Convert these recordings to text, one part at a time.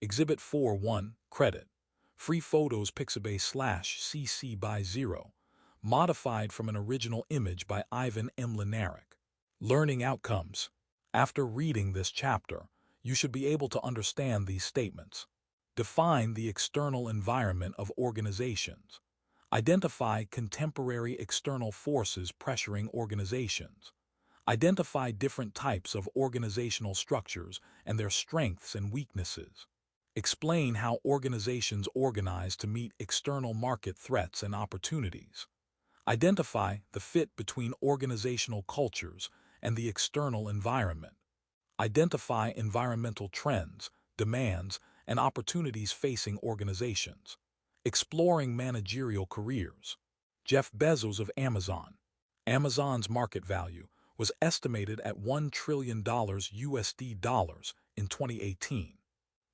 Exhibit 4.1 Credit. Free photos Pixabay/CC by 0. Modified from an original image by Ivan M. Linarik. Learning outcomes. After reading this chapter, you should be able to understand these statements. Define the external environment of organizations. Identify contemporary external forces pressuring organizations. Identify different types of organizational structures and their strengths and weaknesses. Explain how organizations organize to meet external market threats and opportunities. Identify the fit between organizational cultures and the external environment. Identify environmental trends, demands, and opportunities facing organizations. Exploring managerial careers. Jeff Bezos of Amazon. Amazon's market value was estimated at $1 trillion USD in 2018.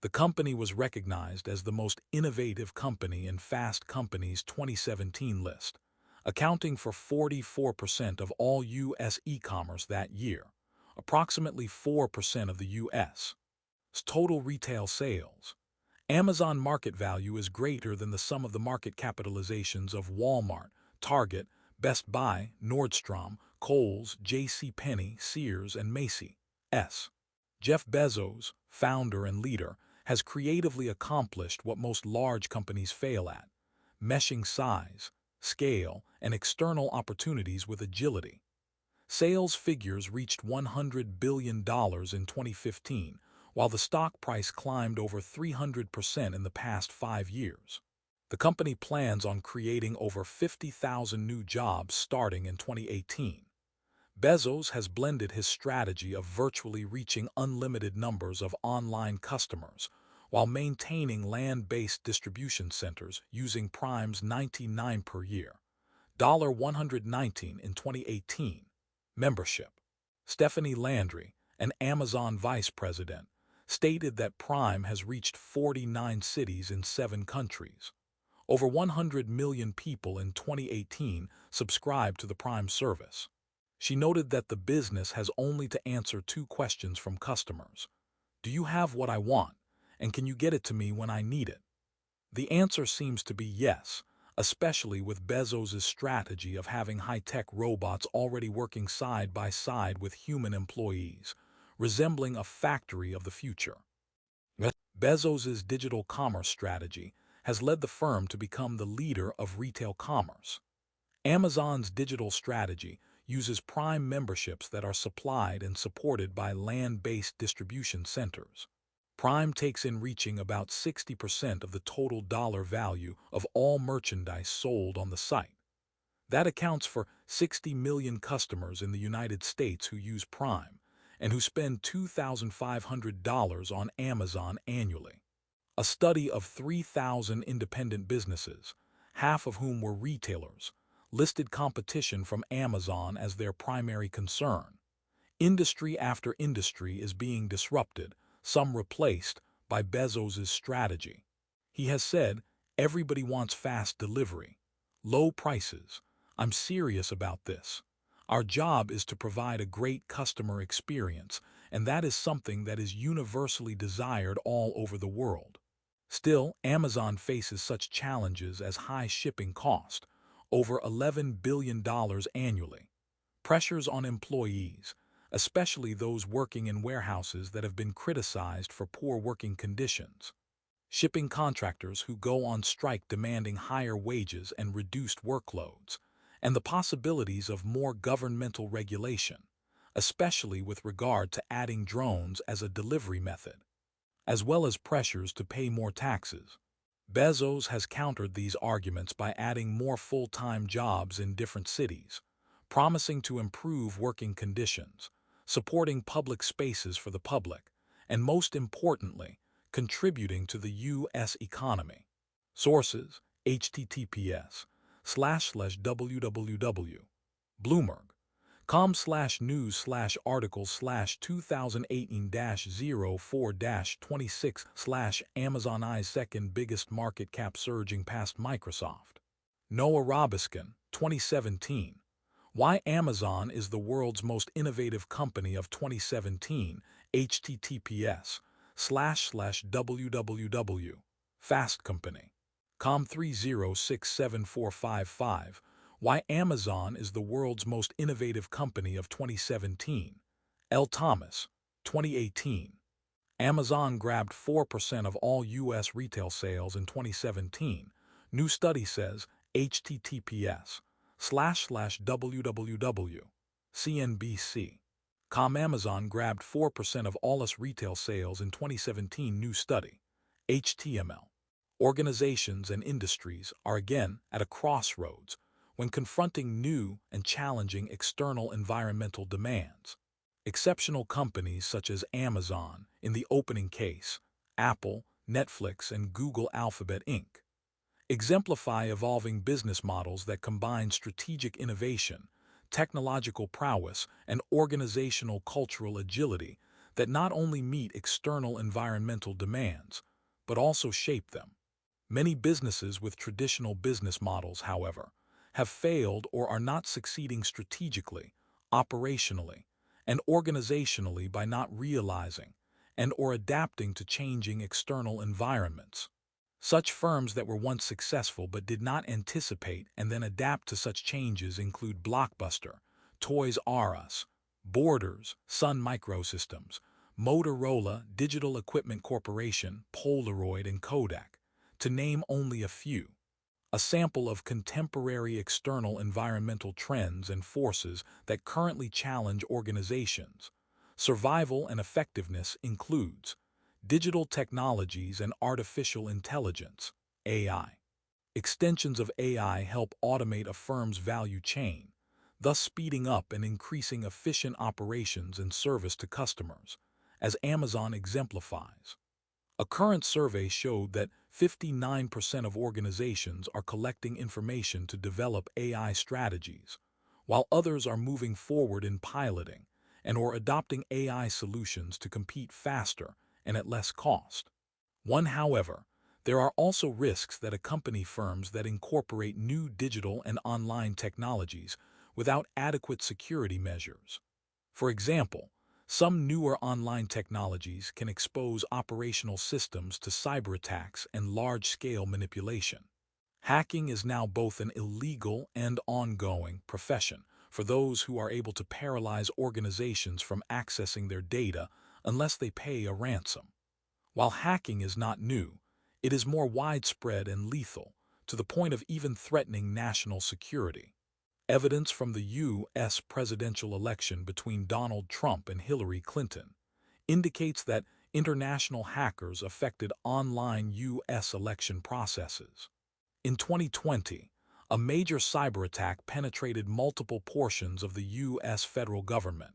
The company was recognized as the most innovative company in Fast Company's 2017 list, accounting for 44% of all U.S. e-commerce that year, approximately 4% of the U.S. total retail sales. Amazon market value is greater than the sum of the market capitalizations of Walmart, Target, Best Buy, Nordstrom, Kohl's, J.C. Penney, Sears, and Macy's. Jeff Bezos, founder and leader, has creatively accomplished what most large companies fail at: meshing size, scale, and external opportunities with agility. Sales figures reached $100 billion in 2015, while the stock price climbed over 300% in the past 5 years. The company plans on creating over 50,000 new jobs starting in 2018. Bezos has blended his strategy of virtually reaching unlimited numbers of online customers while maintaining land-based distribution centers using Prime's $99 per year, $119 in 2018. Membership. Stephanie Landry, an Amazon vice president, stated that Prime has reached 49 cities in 7 countries. Over 100 million people in 2018 subscribed to the Prime service. She noted that the business has only to answer 2 questions from customers. Do you have what I want, and can you get it to me when I need it? The answer seems to be yes, especially with Bezos' strategy of having high-tech robots already working side by side with human employees, resembling a factory of the future. Bezos' digital commerce strategy has led the firm to become the leader of retail commerce. Amazon's digital strategy uses Prime memberships that are supplied and supported by land-based distribution centers. Prime takes in reaching about 60% of the total dollar value of all merchandise sold on the site. That accounts for 60 million customers in the United States who use Prime and who spend $2,500 on Amazon annually. A study of 3,000 independent businesses, half of whom were retailers, listed competition from Amazon as their primary concern. Industry after industry is being disrupted, some replaced, by Bezos' strategy. He has said, "Everybody wants fast delivery, low prices. I'm serious about this. Our job is to provide a great customer experience, and that is something that is universally desired all over the world." Still, Amazon faces such challenges as high shipping cost, over $11 billion annually, pressures on employees, especially those working in warehouses that have been criticized for poor working conditions, shipping contractors who go on strike demanding higher wages and reduced workloads, and the possibilities of more governmental regulation, especially with regard to adding drones as a delivery method, as well as pressures to pay more taxes. Bezos has countered these arguments by adding more full-time jobs in different cities, promising to improve working conditions, supporting public spaces for the public, and most importantly, contributing to the U.S. economy. Sources: https://www.bloomberg.com/news/article/2018-04-26/Amazon's second biggest market cap surging past Microsoft. Noah Robiskin, 2017. Why Amazon is the world's most innovative company of 2017, https www. Fast Company. Com306745. Why Amazon is the world's most innovative company of 2017. L. Thomas, 2018. Amazon grabbed 4% of all U.S. retail sales in 2017. New study says https://www. CNBC. Amazon grabbed 4% of all US retail sales in 2017. New study. HTML. Organizations and industries are again at a crossroads when confronting new and challenging external environmental demands. Exceptional companies such as Amazon, in the opening case, Apple, Netflix, and Google Alphabet Inc., exemplify evolving business models that combine strategic innovation, technological prowess, and organizational cultural agility that not only meet external environmental demands, but also shape them. Many businesses with traditional business models, however, have failed or are not succeeding strategically, operationally, and organizationally by not realizing and/or adapting to changing external environments. Such firms that were once successful but did not anticipate and then adapt to such changes include Blockbuster, Toys R Us, Borders, Sun Microsystems, Motorola, Digital Equipment Corporation, Polaroid, and Kodak, to name only a few. A sample of contemporary external environmental trends and forces that currently challenge organizations. Survival and effectiveness includes digital technologies and artificial intelligence, AI. Extensions of AI help automate a firm's value chain, thus speeding up and increasing efficient operations and service to customers, as Amazon exemplifies. A current survey showed that 59% of organizations are collecting information to develop AI strategies, while others are moving forward in piloting and/or adopting AI solutions to compete faster and at less cost. However, there are also risks that accompany firms that incorporate new digital and online technologies without adequate security measures. For example, some newer online technologies can expose operational systems to cyber attacks and large-scale manipulation. Hacking is now both an illegal and ongoing profession for those who are able to paralyze organizations from accessing their data unless they pay a ransom. While hacking is not new, it is more widespread and lethal, to the point of even threatening national security. Evidence from the U.S. presidential election between Donald Trump and Hillary Clinton indicates that international hackers affected online U.S. election processes. In 2020, a major cyber attack penetrated multiple portions of the U.S. federal government,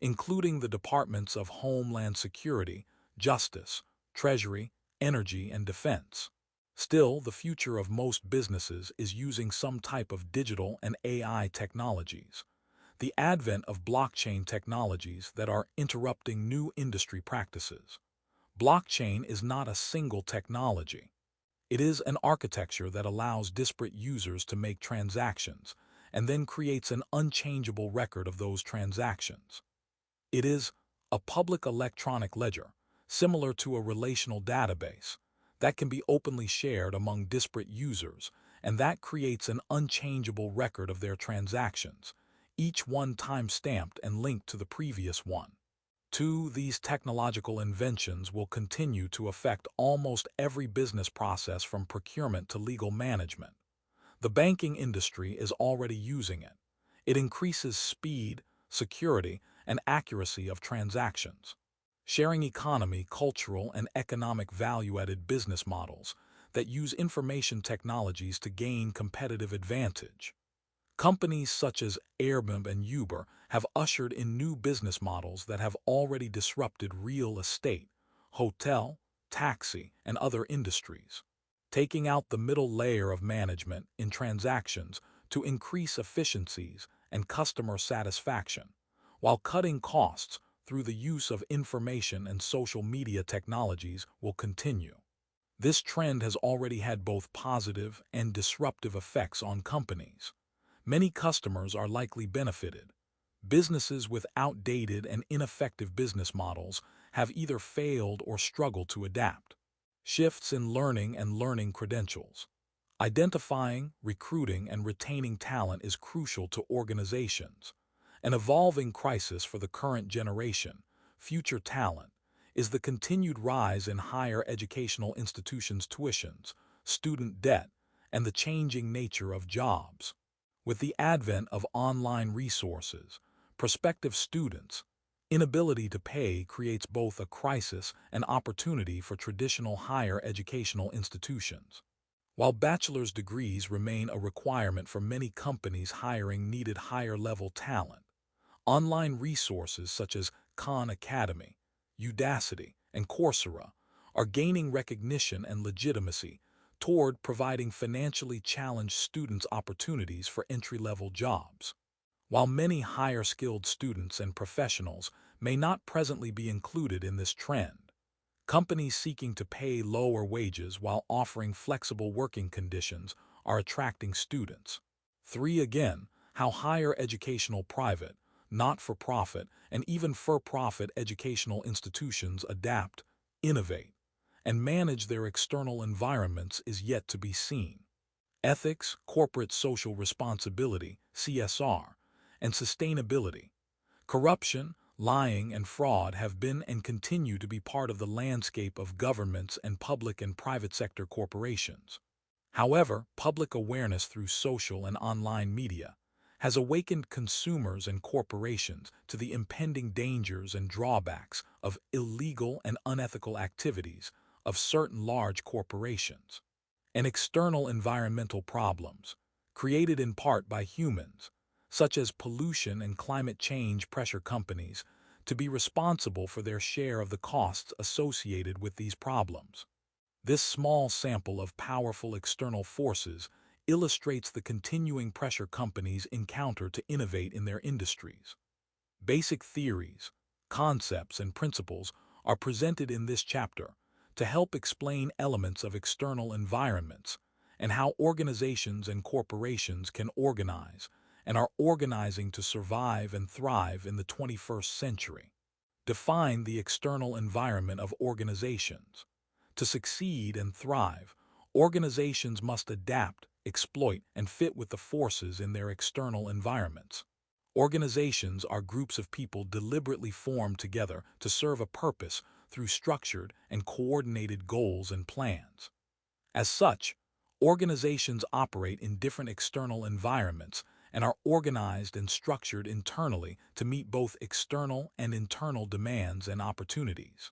including the Departments of Homeland Security, Justice, Treasury, Energy, and Defense. Still, the future of most businesses is using some type of digital and AI technologies. The advent of blockchain technologies that are interrupting new industry practices. Blockchain is not a single technology. It is an architecture that allows disparate users to make transactions and then creates an unchangeable record of those transactions. It is a public electronic ledger, similar to a relational database, that can be openly shared among disparate users, and that creates an unchangeable record of their transactions, each one time-stamped and linked to the previous one. 2. These technological inventions will continue to affect almost every business process from procurement to legal management. The banking industry is already using it. It increases speed, security, and accuracy of transactions. Sharing economy, cultural, and economic value-added business models that use information technologies to gain competitive advantage. Companies such as Airbnb and Uber have ushered in new business models that have already disrupted real estate, hotel, taxi, and other industries, taking out the middle layer of management in transactions to increase efficiencies and customer satisfaction, while cutting costs through the use of information and social media technologies will continue. This trend has already had both positive and disruptive effects on companies. Many customers are likely benefited. Businesses with outdated and ineffective business models have either failed or struggled to adapt. Shifts in learning and learning credentials. Identifying, recruiting, and retaining talent is crucial to organizations. An evolving crisis for the current generation, future talent, is the continued rise in higher educational institutions' tuitions, student debt, and the changing nature of jobs. With the advent of online resources, prospective students' inability to pay creates both a crisis and opportunity for traditional higher educational institutions. While bachelor's degrees remain a requirement for many companies hiring needed higher-level talent, online resources such as Khan Academy, Udacity, and Coursera are gaining recognition and legitimacy toward providing financially challenged students opportunities for entry-level jobs. While many higher-skilled students and professionals may not presently be included in this trend, companies seeking to pay lower wages while offering flexible working conditions are attracting students. 3. Again, how higher educational private, not-for-profit, and even for-profit educational institutions adapt, innovate, and manage their external environments is yet to be seen. Ethics, corporate social responsibility, CSR, and sustainability. Corruption, lying, and fraud have been and continue to be part of the landscape of governments and public and private sector corporations. However, public awareness through social and online media has awakened consumers and corporations to the impending dangers and drawbacks of illegal and unethical activities of certain large corporations. And external environmental problems, created in part by humans, such as pollution and climate change, pressure companies to be responsible for their share of the costs associated with these problems. This small sample of powerful external forces illustrates the continuing pressure companies encounter to innovate in their industries. Basic theories, concepts, and principles are presented in this chapter to help explain elements of external environments and how organizations and corporations can organize and are organizing to survive and thrive in the 21st century. Define the external environment of organizations. To succeed and thrive, organizations must adapt, exploit, and fit with the forces in their external environments. Organizations are groups of people deliberately formed together to serve a purpose through structured and coordinated goals and plans. As such, organizations operate in different external environments and are organized and structured internally to meet both external and internal demands and opportunities.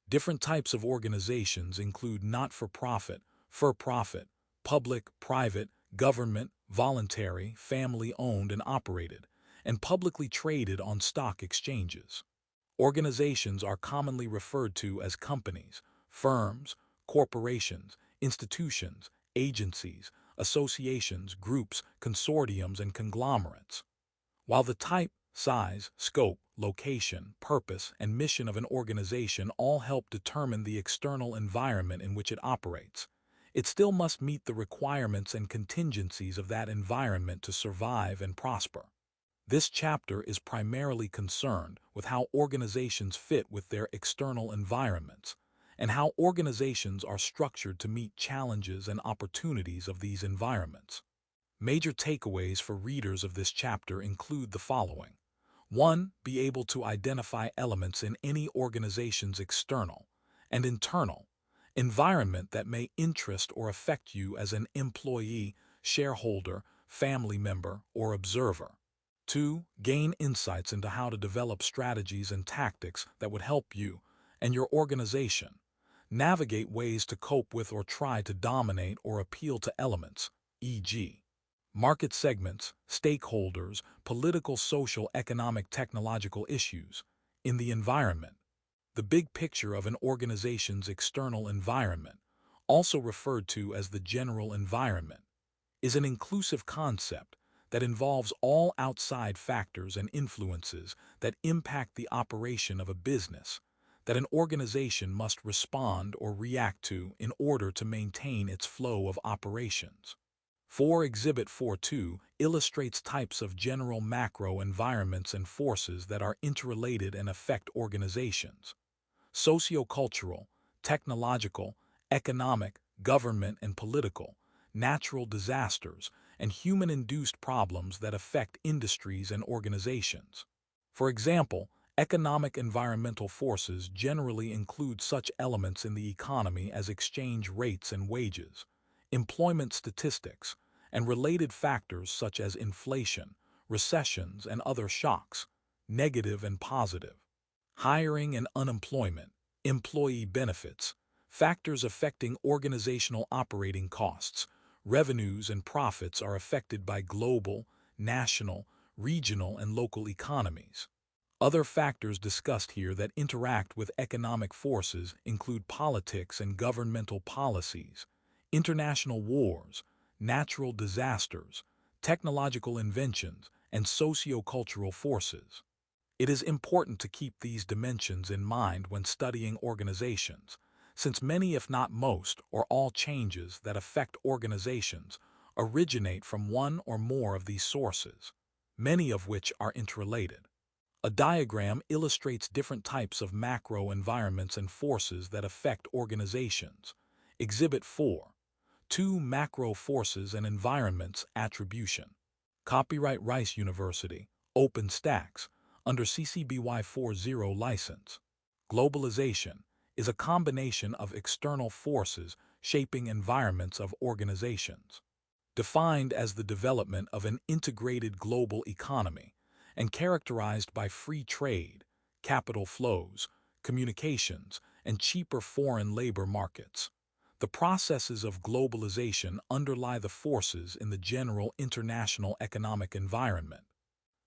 Different types of organizations include not-for-profit, for-profit, public, private, government, voluntary, family-owned and operated, and publicly traded on stock exchanges. Organizations are commonly referred to as companies, firms, corporations, institutions, agencies, associations, groups, consortiums, and conglomerates. While the type, size, scope, location, purpose, and mission of an organization all help determine the external environment in which it operates, it still must meet the requirements and contingencies of that environment to survive and prosper. This chapter is primarily concerned with how organizations fit with their external environments and how organizations are structured to meet challenges and opportunities of these environments. Major takeaways for readers of this chapter include the following. 1. Be able to identify elements in any organization's external and internal environment that may interest or affect you as an employee, shareholder, family member, or observer. 2. Gain insights into how to develop strategies and tactics that would help you and your organization navigate ways to cope with or try to dominate or appeal to elements, e.g., market segments, stakeholders, political, social, economic, technological issues in the environment. The big picture of an organization's external environment, also referred to as the general environment, is an inclusive concept that involves all outside factors and influences that impact the operation of a business that an organization must respond or react to in order to maintain its flow of operations. 4. Exhibit 4.2 illustrates types of general macro environments and forces that are interrelated and affect organizations. sociocultural, technological, economic, government and political, natural disasters, and human-induced problems that affect industries and organizations. For example, economic environmental forces generally include such elements in the economy as exchange rates and wages, employment statistics, and related factors such as inflation, recessions, and other shocks, negative and positive. Hiring and unemployment, employee benefits, factors affecting organizational operating costs, revenues and profits are affected by global, national, regional, and local economies. Other factors discussed here that interact with economic forces include politics and governmental policies, international wars, natural disasters, technological inventions, and socio-cultural forces. It is important to keep these dimensions in mind when studying organizations, since many, if not most, or all changes that affect organizations originate from one or more of these sources, many of which are interrelated. A diagram illustrates different types of macro environments and forces that affect organizations. Exhibit 4. Two macro forces and environments attribution. Copyright Rice University, OpenStax, under CC BY 40 license. Globalization is a combination of external forces shaping environments of organizations, defined as the development of an integrated global economy and characterized by free trade, capital flows, communications, and cheaper foreign labor markets. The processes of globalization underlie the forces in the general international economic environment.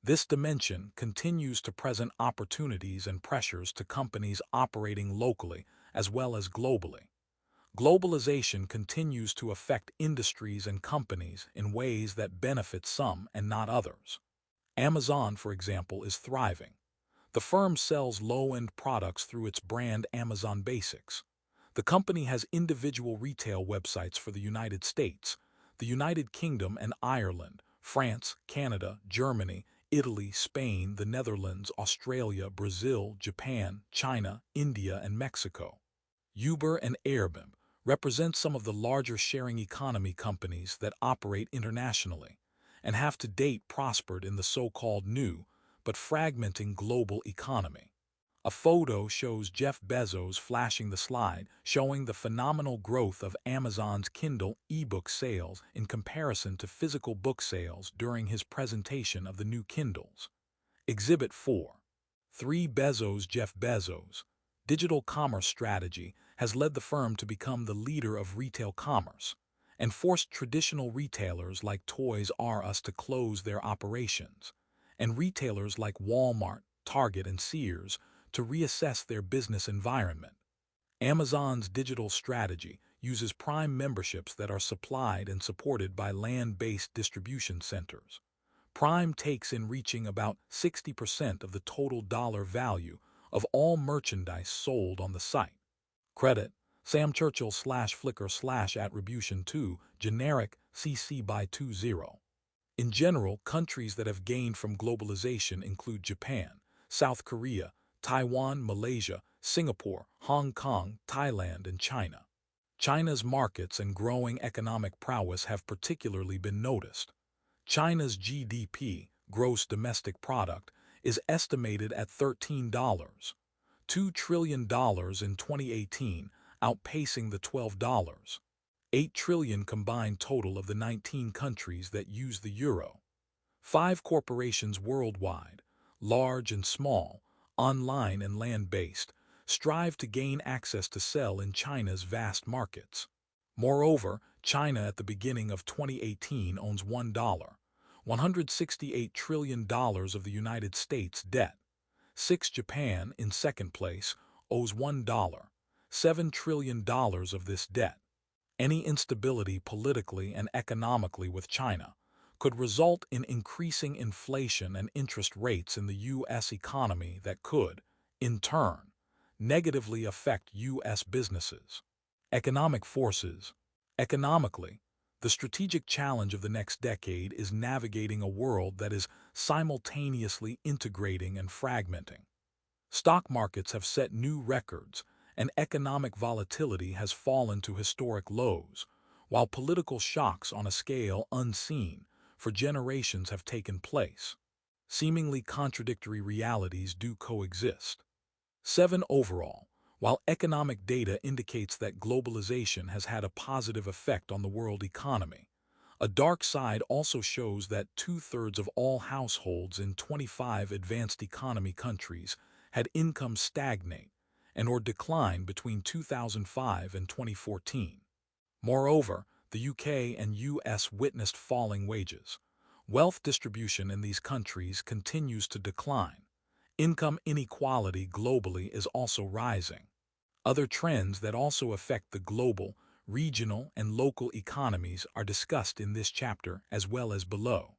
This dimension continues to present opportunities and pressures to companies operating locally as well as globally. Globalization continues to affect industries and companies in ways that benefit some and not others. Amazon, for example, is thriving. The firm sells low-end products through its brand Amazon Basics. The company has individual retail websites for the United States, the United Kingdom and Ireland, France, Canada, Germany, Italy, Spain, the Netherlands, Australia, Brazil, Japan, China, India, and Mexico. Uber and Airbnb represent some of the larger sharing economy companies that operate internationally and have to date prospered in the so-called new but fragmenting global economy. A photo shows Jeff Bezos flashing the slide, showing the phenomenal growth of Amazon's Kindle ebook sales in comparison to physical book sales during his presentation of the new Kindles. Exhibit 4. 3 Jeff Bezos' digital commerce strategy has led the firm to become the leader of retail commerce and forced traditional retailers like Toys R Us to close their operations, and retailers like Walmart, Target, and Sears to reassess their business environment. Amazon's digital strategy uses Prime memberships that are supplied and supported by land-based distribution centers. Prime takes in reaching about 60% of the total dollar value of all merchandise sold on the site. Credit: Sam Churchill /Flickr /Attribution 2, generic, CC BY 20. In general, countries that have gained from globalization include Japan, South Korea, Taiwan, Malaysia, Singapore, Hong Kong, Thailand, and China. China's markets and growing economic prowess have particularly been noticed. China's GDP, gross domestic product, is estimated at $13.2 trillion in 2018, outpacing the $12.8 trillion combined total of the 19 countries that use the euro. 5 corporations worldwide, large and small, online and land-based, strive to gain access to sell in China's vast markets. Moreover, China at the beginning of 2018 owns $168 trillion of the United States debt. 6 Japan, in second place, owes $1.7 trillion of this debt. Any instability politically and economically with China could result in increasing inflation and interest rates in the U.S. economy that could, in turn, negatively affect U.S. businesses. Economic forces. Economically, the strategic challenge of the next decade is navigating a world that is simultaneously integrating and fragmenting. Stock markets have set new records, and economic volatility has fallen to historic lows, while political shocks on a scale unseen for generations have taken place. Seemingly contradictory realities do coexist. 7. Overall, while economic data indicates that globalization has had a positive effect on the world economy, a dark side also shows that two-thirds of all households in 25 advanced economy countries had income stagnate and or decline between 2005 and 2014. Moreover, the UK and US witnessed falling wages. Wealth distribution in these countries continues to decline. Income inequality globally is also rising. Other trends that also affect the global, regional, and local economies are discussed in this chapter as well as below.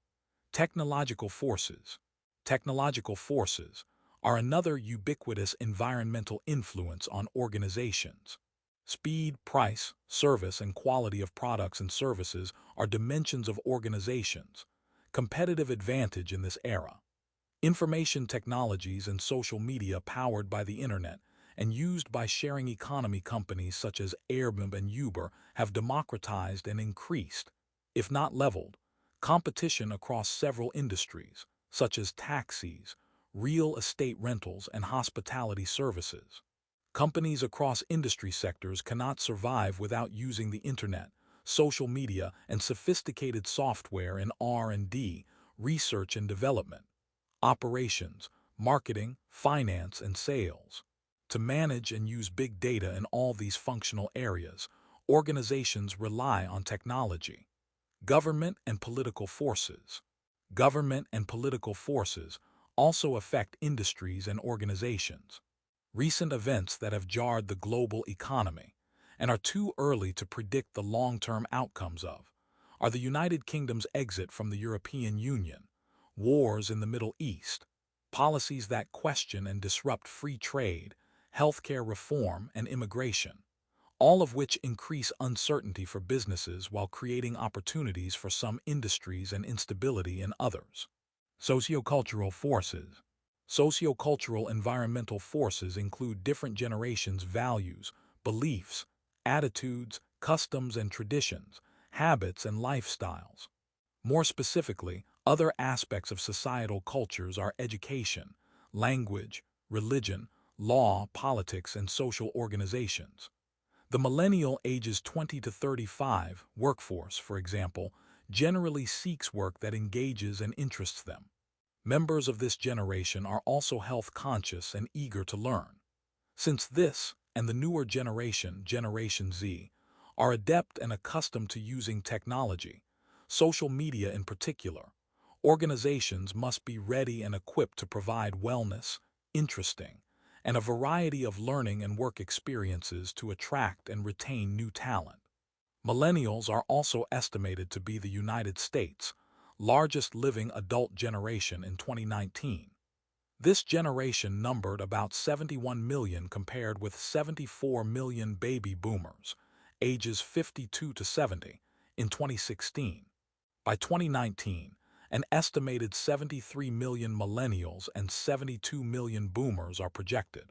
Technological forces. Technological forces are another ubiquitous environmental influence on organizations. Speed, price, service, and quality of products and services are dimensions of organizations. Competitive advantage in this era. Information technologies and social media powered by the internet and used by sharing economy companies such as Airbnb and Uber have democratized and increased, if not leveled, competition across several industries, such as taxis, real estate rentals, and hospitality services. Companies across industry sectors cannot survive without using the internet, social media, and sophisticated software in R&D, research and development, operations, marketing, finance, and sales. To manage and use big data in all these functional areas, organizations rely on technology. Government and political forces. Government and political forces also affect industries and organizations. Recent events that have jarred the global economy and are too early to predict the long-term outcomes of are the United Kingdom's exit from the European Union, wars in the Middle East, policies that question and disrupt free trade, healthcare reform, and immigration, all of which increase uncertainty for businesses while creating opportunities for some industries and instability in others. Sociocultural forces. Sociocultural environmental forces include different generations' values, beliefs, attitudes, customs and traditions, habits and lifestyles. More specifically, other aspects of societal cultures are education, language, religion, law, politics, and social organizations. The millennial ages 20 to 35 workforce, for example, generally seeks work that engages and interests them. Members of this generation are also health-conscious and eager to learn. Since this and the newer generation, Generation Z, are adept and accustomed to using technology, social media in particular, organizations must be ready and equipped to provide wellness, interesting, and a variety of learning and work experiences to attract and retain new talent. Millennials are also estimated to be the United States' largest living adult generation in 2019. This generation numbered about 71 million compared with 74 million baby boomers, ages 52 to 70, in 2016. By 2019, an estimated 73 million millennials and 72 million boomers are projected.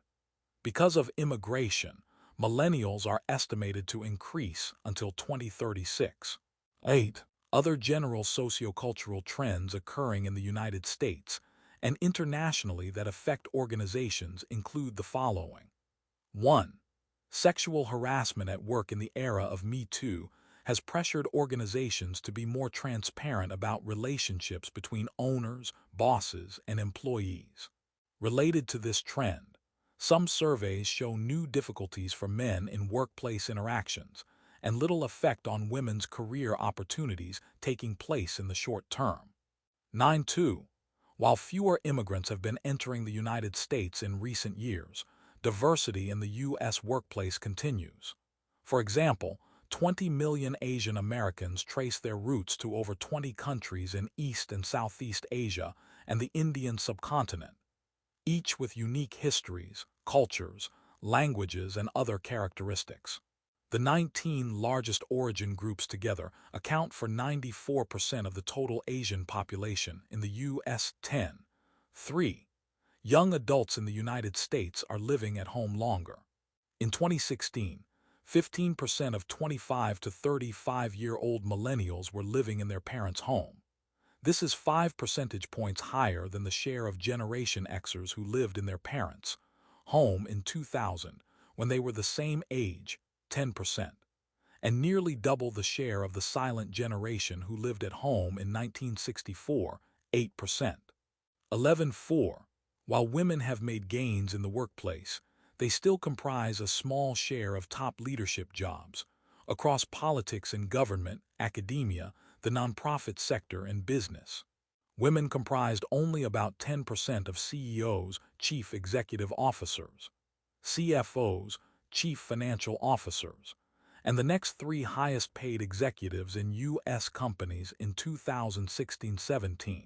Because of immigration, millennials are estimated to increase until 2036. 8. Other general sociocultural trends occurring in the United States and internationally that affect organizations include the following. 1. Sexual harassment at work in the era of Me Too has pressured organizations to be more transparent about relationships between owners, bosses, and employees. Related to this trend, some surveys show new difficulties for men in workplace interactions and little effect on women's career opportunities taking place in the short term. 9.2. While fewer immigrants have been entering the United States in recent years, diversity in the U.S. workplace continues. For example, 20 million Asian Americans trace their roots to over 20 countries in East and Southeast Asia and the Indian subcontinent, each with unique histories, cultures, languages, and other characteristics. The 19 largest origin groups together account for 94% of the total Asian population in the U.S. 10. 3. Young adults in the United States are living at home longer. In 2016, 15% of 25 to 35-year-old millennials were living in their parents' home. This is 5 percentage points higher than the share of Generation Xers who lived in their parents' home in 2000, when they were the same age, 10%, and nearly double the share of the silent generation who lived at home in 1964, 8%. 11.4. While women have made gains in the workplace, they still comprise a small share of top leadership jobs across politics and government, academia, the nonprofit sector, and business. Women comprised only about 10% of CEOs, chief executive officers, CFOs, chief financial officers, and the next three highest paid executives in U.S. companies in 2016-17.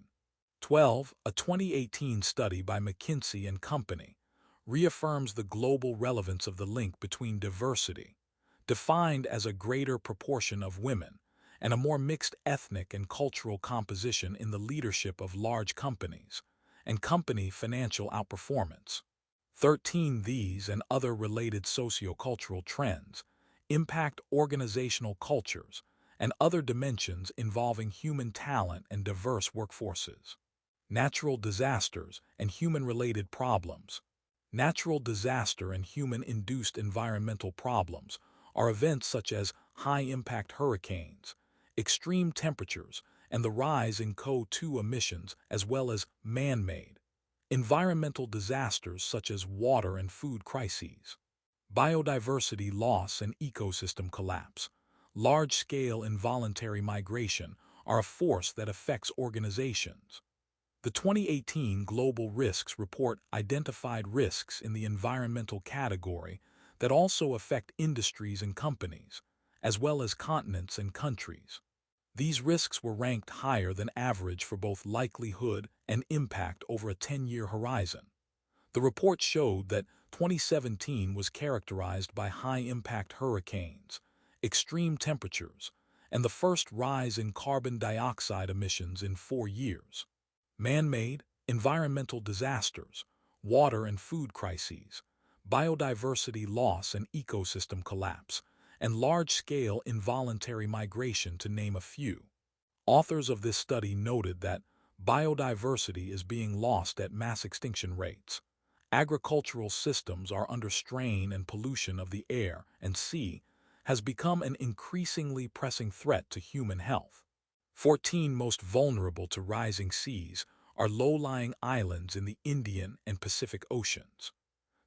12. A 2018 study by McKinsey and Company reaffirms the global relevance of the link between diversity, defined as a greater proportion of women, and a more mixed ethnic and cultural composition in the leadership of large companies, and company financial outperformance. 13. These and other related sociocultural trends impact organizational cultures and other dimensions involving human talent and diverse workforces. Natural disasters and human-related problems. Natural disaster and human-induced environmental problems are events such as high-impact hurricanes, extreme temperatures, and the rise in CO2 emissions, as well as man-made environmental disasters such as water and food crises. Biodiversity loss and ecosystem collapse. Large-scale involuntary migration are a force that affects organizations. The 2018 Global Risks Report identified risks in the environmental category that also affect industries and companies, as well as continents and countries. These risks were ranked higher than average for both likelihood and impact over a 10-year horizon. The report showed that 2017 was characterized by high-impact hurricanes, extreme temperatures, and the first rise in carbon dioxide emissions in 4 years. Man-made, environmental disasters, water and food crises, biodiversity loss and ecosystem collapse, and large-scale involuntary migration, to name a few. Authors of this study noted that biodiversity is being lost at mass extinction rates. Agricultural systems are under strain, and pollution of the air and sea has become an increasingly pressing threat to human health. 14. Most vulnerable to rising seas are low-lying islands in the Indian and Pacific Oceans.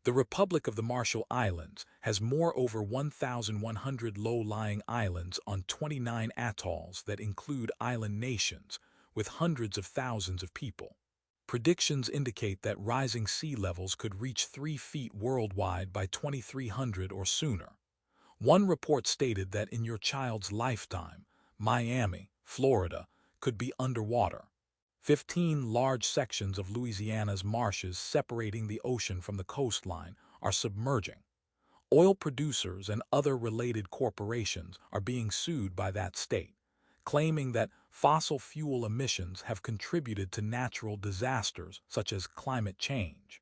The Republic of the Marshall Islands has over 1,100 low-lying islands on 29 atolls that include island nations with hundreds of thousands of people. Predictions indicate that rising sea levels could reach 3 feet worldwide by 2300 or sooner. One report stated that in your child's lifetime, Miami, Florida, could be underwater. 15. Large sections of Louisiana's marshes separating the ocean from the coastline are submerging. Oil producers and other related corporations are being sued by that state, claiming that fossil fuel emissions have contributed to natural disasters such as climate change.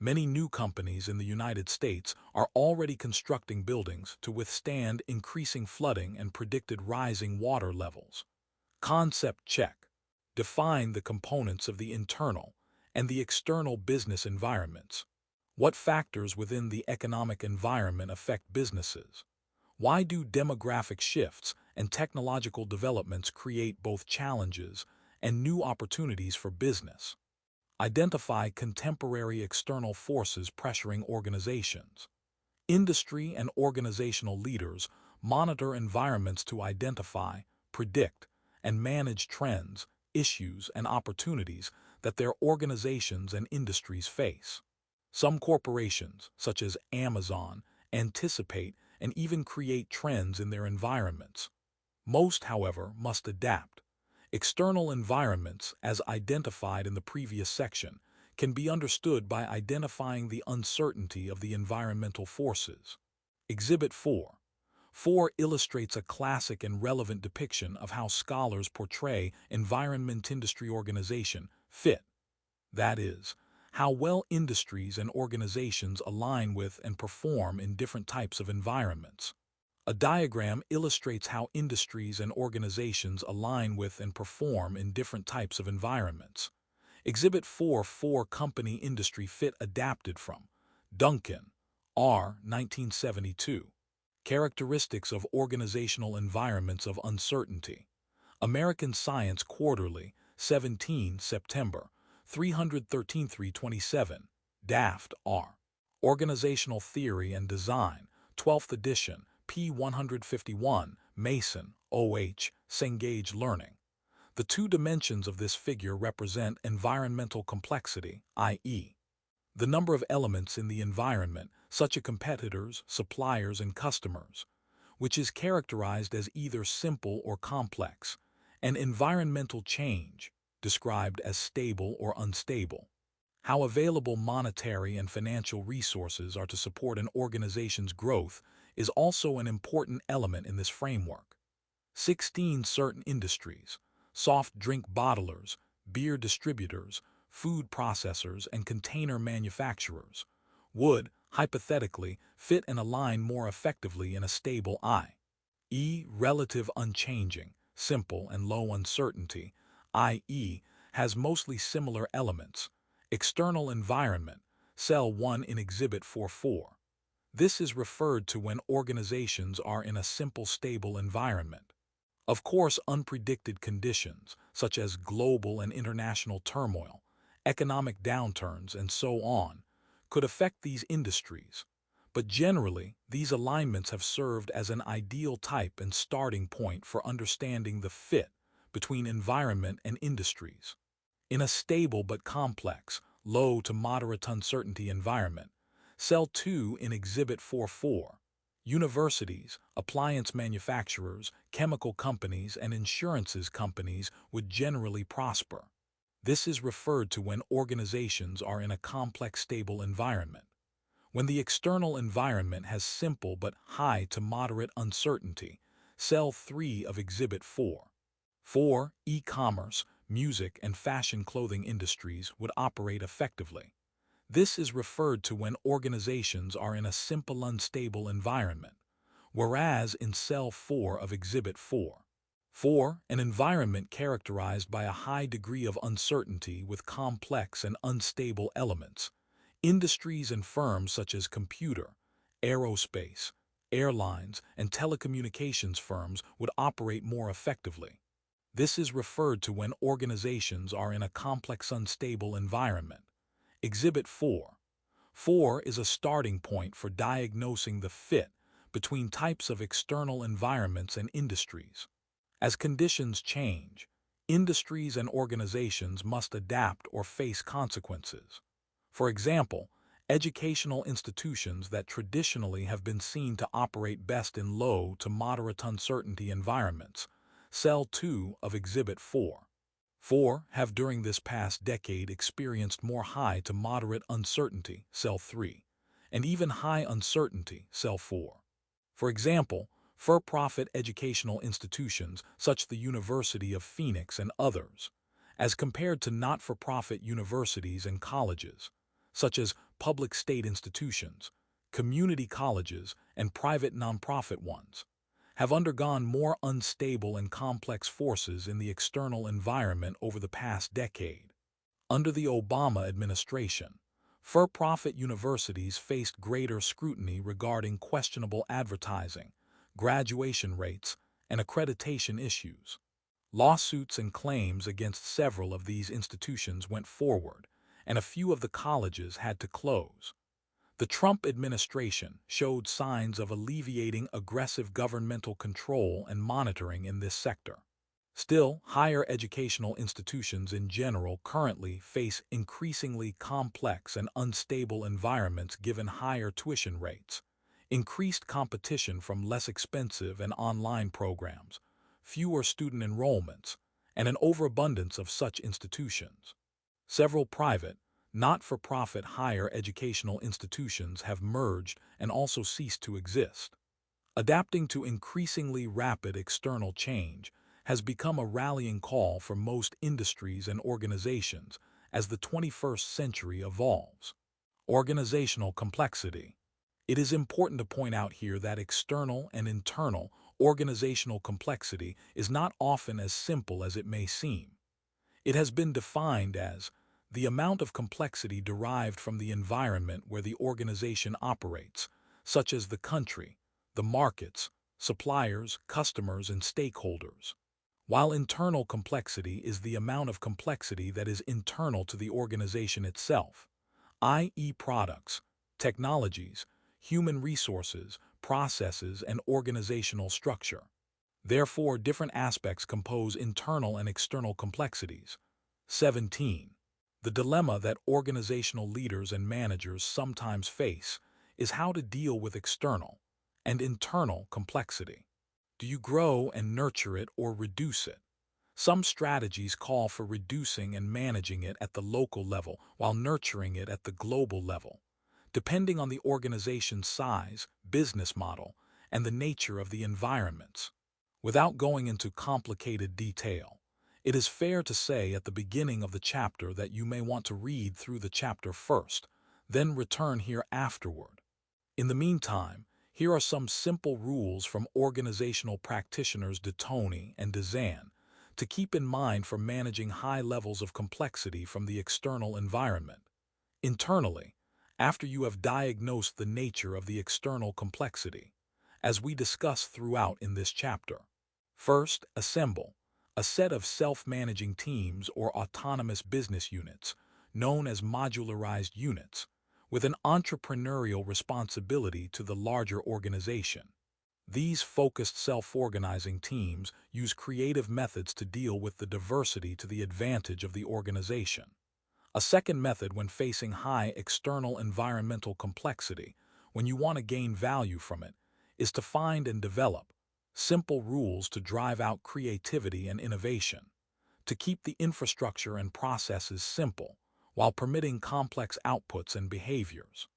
Many new companies in the United States are already constructing buildings to withstand increasing flooding and predicted rising water levels. Concept check. Define the components of the internal and the external business environments. What factors within the economic environment affect businesses? Why do demographic shifts and technological developments create both challenges and new opportunities for business? Identify contemporary external forces pressuring organizations. Industry and organizational leaders monitor environments to identify, predict, and manage trends, issues, and opportunities that their organizations and industries face. Some corporations, such as Amazon, anticipate and even create trends in their environments. Most, however, must adapt. External environments, as identified in the previous section, can be understood by identifying the uncertainty of the environmental forces. Exhibit 4. 4 illustrates a classic and relevant depiction of how scholars portray environment industry organization fit. That is, how well industries and organizations align with and perform in different types of environments. A diagram illustrates how industries and organizations align with and perform in different types of environments. Exhibit 4 Company Industry Fit adapted from Duncan, R. 1972. Characteristics of Organizational Environments of Uncertainty. American Science Quarterly, 17 September, 313-327. Daft, R. Organizational Theory and Design, 12th edition, p. 151, Mason, O.H., Cengage Learning. The two dimensions of this figure represent environmental complexity, i.e., the number of elements in the environment, such as competitors, suppliers, and customers, which is characterized as either simple or complex, and environmental change, described as stable or unstable. How available monetary and financial resources are to support an organization's growth is also an important element in this framework. 16 Certain industries, soft drink bottlers, beer distributors, food processors, and container manufacturers, would, hypothetically, fit and align more effectively in a stable i.e. relative unchanging, simple and low uncertainty, i.e. has mostly similar elements. External environment, Cell 1 in Exhibit 44. This is referred to when organizations are in a simple stable environment. Of course, unpredicted conditions, such as global and international turmoil, economic downturns, and so on, could affect these industries. But generally, these alignments have served as an ideal type and starting point for understanding the fit between environment and industries. In a stable but complex, low to moderate uncertainty environment, Cell 2 in Exhibit 44, universities, appliance manufacturers, chemical companies, and insurances companies would generally prosper. This is referred to when organizations are in a complex stable environment. When the external environment has simple but high to moderate uncertainty, Cell 3 of Exhibit 4. 4. E-commerce, music, and fashion clothing industries would operate effectively. This is referred to when organizations are in a simple unstable environment, whereas in Cell 4 of Exhibit 4. 4. An environment characterized by a high degree of uncertainty with complex and unstable elements. Industries and firms such as computer, aerospace, airlines, and telecommunications firms would operate more effectively. This is referred to when organizations are in a complex unstable environment. Exhibit 4. 4 is a starting point for diagnosing the fit between types of external environments and industries. As conditions change, industries and organizations must adapt or face consequences. For example, educational institutions that traditionally have been seen to operate best in low to moderate uncertainty environments, Cell 2 of Exhibit 4. 4 have during this past decade experienced more high to moderate uncertainty, Cell 3, and even high uncertainty, Cell 4. For example, for-profit educational institutions such as the University of Phoenix and others, as compared to not-for-profit universities and colleges, such as public state institutions, community colleges, and private nonprofit ones, have undergone more unstable and complex forces in the external environment over the past decade. Under the Obama administration, for-profit universities faced greater scrutiny regarding questionable advertising, graduation rates, and accreditation issues. Lawsuits and claims against several of these institutions went forward, and a few of the colleges had to close. The Trump administration showed signs of alleviating aggressive governmental control and monitoring in this sector. Still, higher educational institutions in general currently face increasingly complex and unstable environments given higher tuition rates, increased competition from less expensive and online programs, fewer student enrollments, and an overabundance of such institutions. Several private, not-for-profit higher educational institutions have merged and also ceased to exist. Adapting to increasingly rapid external change has become a rallying call for most industries and organizations, as the 21st century evolves. Organizational complexity. It is important to point out here that external and internal organizational complexity is not often as simple as it may seem. It has been defined as the amount of complexity derived from the environment where the organization operates, such as the country, the markets, suppliers, customers, and stakeholders. While internal complexity is the amount of complexity that is internal to the organization itself, i.e. products, technologies, human resources, processes, and organizational structure. Therefore, different aspects compose internal and external complexities. 17. The dilemma that organizational leaders and managers sometimes face is how to deal with external and internal complexity. Do you grow and nurture it or reduce it? Some strategies call for reducing and managing it at the local level while nurturing it at the global level, depending on the organization's size, business model, and the nature of the environments. Without going into complicated detail, it is fair to say at the beginning of the chapter that you may want to read through the chapter first, then return here afterward. In the meantime, here are some simple rules from organizational practitioners de Tony and de Zan to keep in mind for managing high levels of complexity from the external environment. Internally, after you have diagnosed the nature of the external complexity, as we discuss throughout in this chapter. First, assemble a set of self-managing teams or autonomous business units, known as modularized units, with an entrepreneurial responsibility to the larger organization. These focused self-organizing teams use creative methods to deal with the diversity to the advantage of the organization. A second method when facing high external environmental complexity, when you want to gain value from it, is to find and develop simple rules to drive out creativity and innovation, to keep the infrastructure and processes simple while permitting complex outputs and behaviors.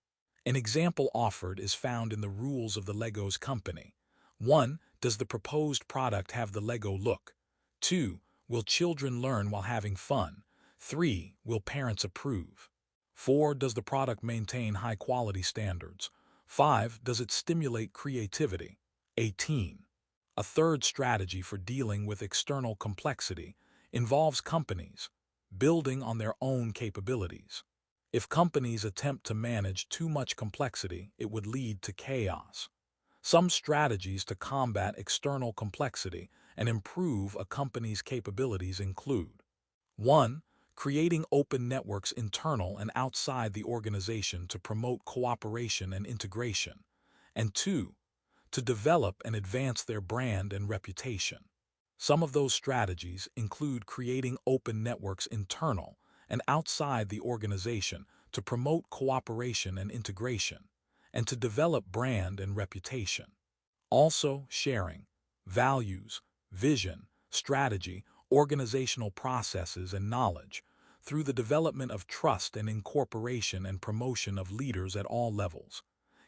An example offered is found in the rules of the Legos company. 1. Does the proposed product have the Lego look? 2. Will children learn while having fun? 3. Will parents approve? 4. Does the product maintain high-quality standards? 5. Does it stimulate creativity? 18. A third strategy for dealing with external complexity involves companies building on their own capabilities. If companies attempt to manage too much complexity, it would lead to chaos. Some strategies to combat external complexity and improve a company's capabilities include 1. Creating open networks internal and outside the organization to promote cooperation and integration, and 2. To develop and advance their brand and reputation. Some of those strategies include creating open networks internal and outside the organization to promote cooperation and integration, and to develop brand and reputation. Also, sharing values, vision, strategy, organizational processes, and knowledge through the development of trust and incorporation and promotion of leaders at all levels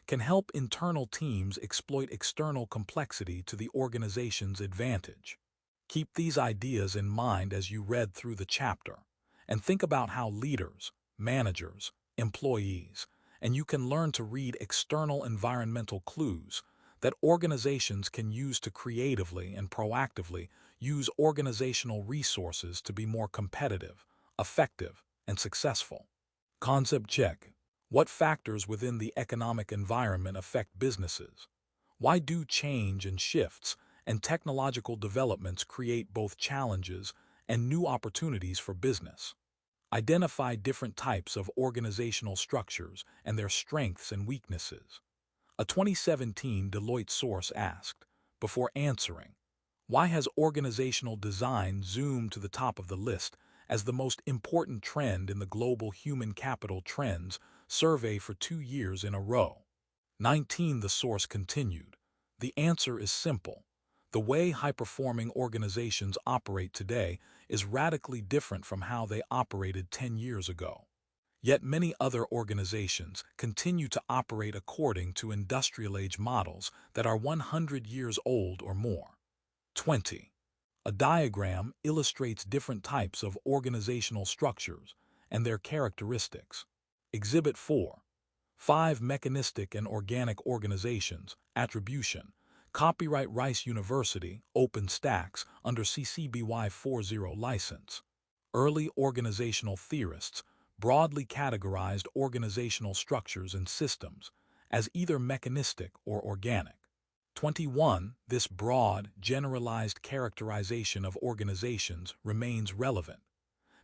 can help internal teams exploit external complexity to the organization's advantage. Keep these ideas in mind as you read through the chapter, and think about how leaders, managers, employees, and you can learn to read external environmental clues that organizations can use to creatively and proactively use organizational resources to be more competitive, effective, and successful. Concept check. What factors within the economic environment affect businesses? Why do change and shifts and technological developments create both challenges and new opportunities for business? Identify different types of organizational structures and their strengths and weaknesses. A 2017 Deloitte source asked, before answering, why has organizational design zoomed to the top of the list as the most important trend in the global human capital trends survey for 2 years in a row? 19. The source continued. The answer is simple. The way high-performing organizations operate today is radically different from how they operated 10 years ago. Yet many other organizations continue to operate according to industrial-age models that are 100 years old or more. 20. A diagram illustrates different types of organizational structures and their characteristics. Exhibit 4. 5 Mechanistic and Organic Organizations, Attribution. Copyright Rice University, OpenStax, under CC BY 40 license. Early organizational theorists broadly categorized organizational structures and systems as either mechanistic or organic. 21. This broad, generalized characterization of organizations remains relevant.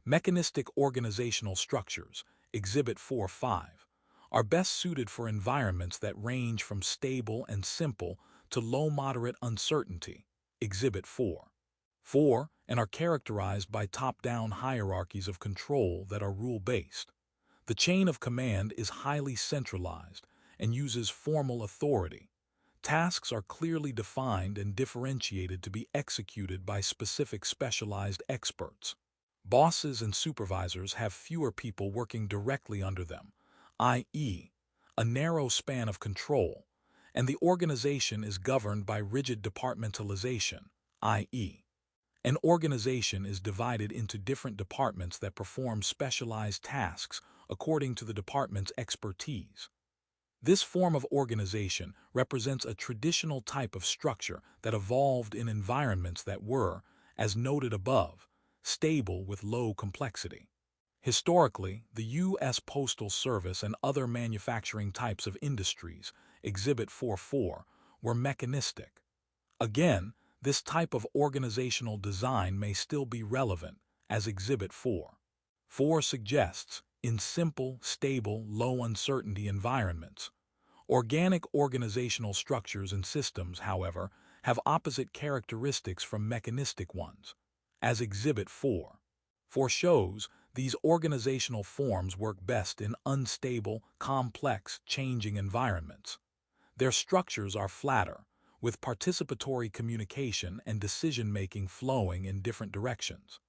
Mechanistic organizational structures, Exhibit 4.5, are best suited for environments that range from stable and simple to low-moderate uncertainty, Exhibit 4. 4. And are characterized by top-down hierarchies of control that are rule-based. The chain of command is highly centralized and uses formal authority. Tasks are clearly defined and differentiated to be executed by specific specialized experts. Bosses and supervisors have fewer people working directly under them, i.e., a narrow span of control, and the organization is governed by rigid departmentalization, i.e., an organization is divided into different departments that perform specialized tasks according to the department's expertise. This form of organization represents a traditional type of structure that evolved in environments that were, as noted above, stable with low complexity. Historically, the U.S. Postal Service and other manufacturing types of industries, Exhibit 4.4, were mechanistic. Again, this type of organizational design may still be relevant, as Exhibit 4.4 suggests, in simple, stable, low uncertainty environments. Organic organizational structures and systems, however, have opposite characteristics from mechanistic ones. As Exhibit 4.4 shows, these organizational forms work best in unstable, complex, changing environments. Their structures are flatter, with participatory communication and decision-making flowing in different directions.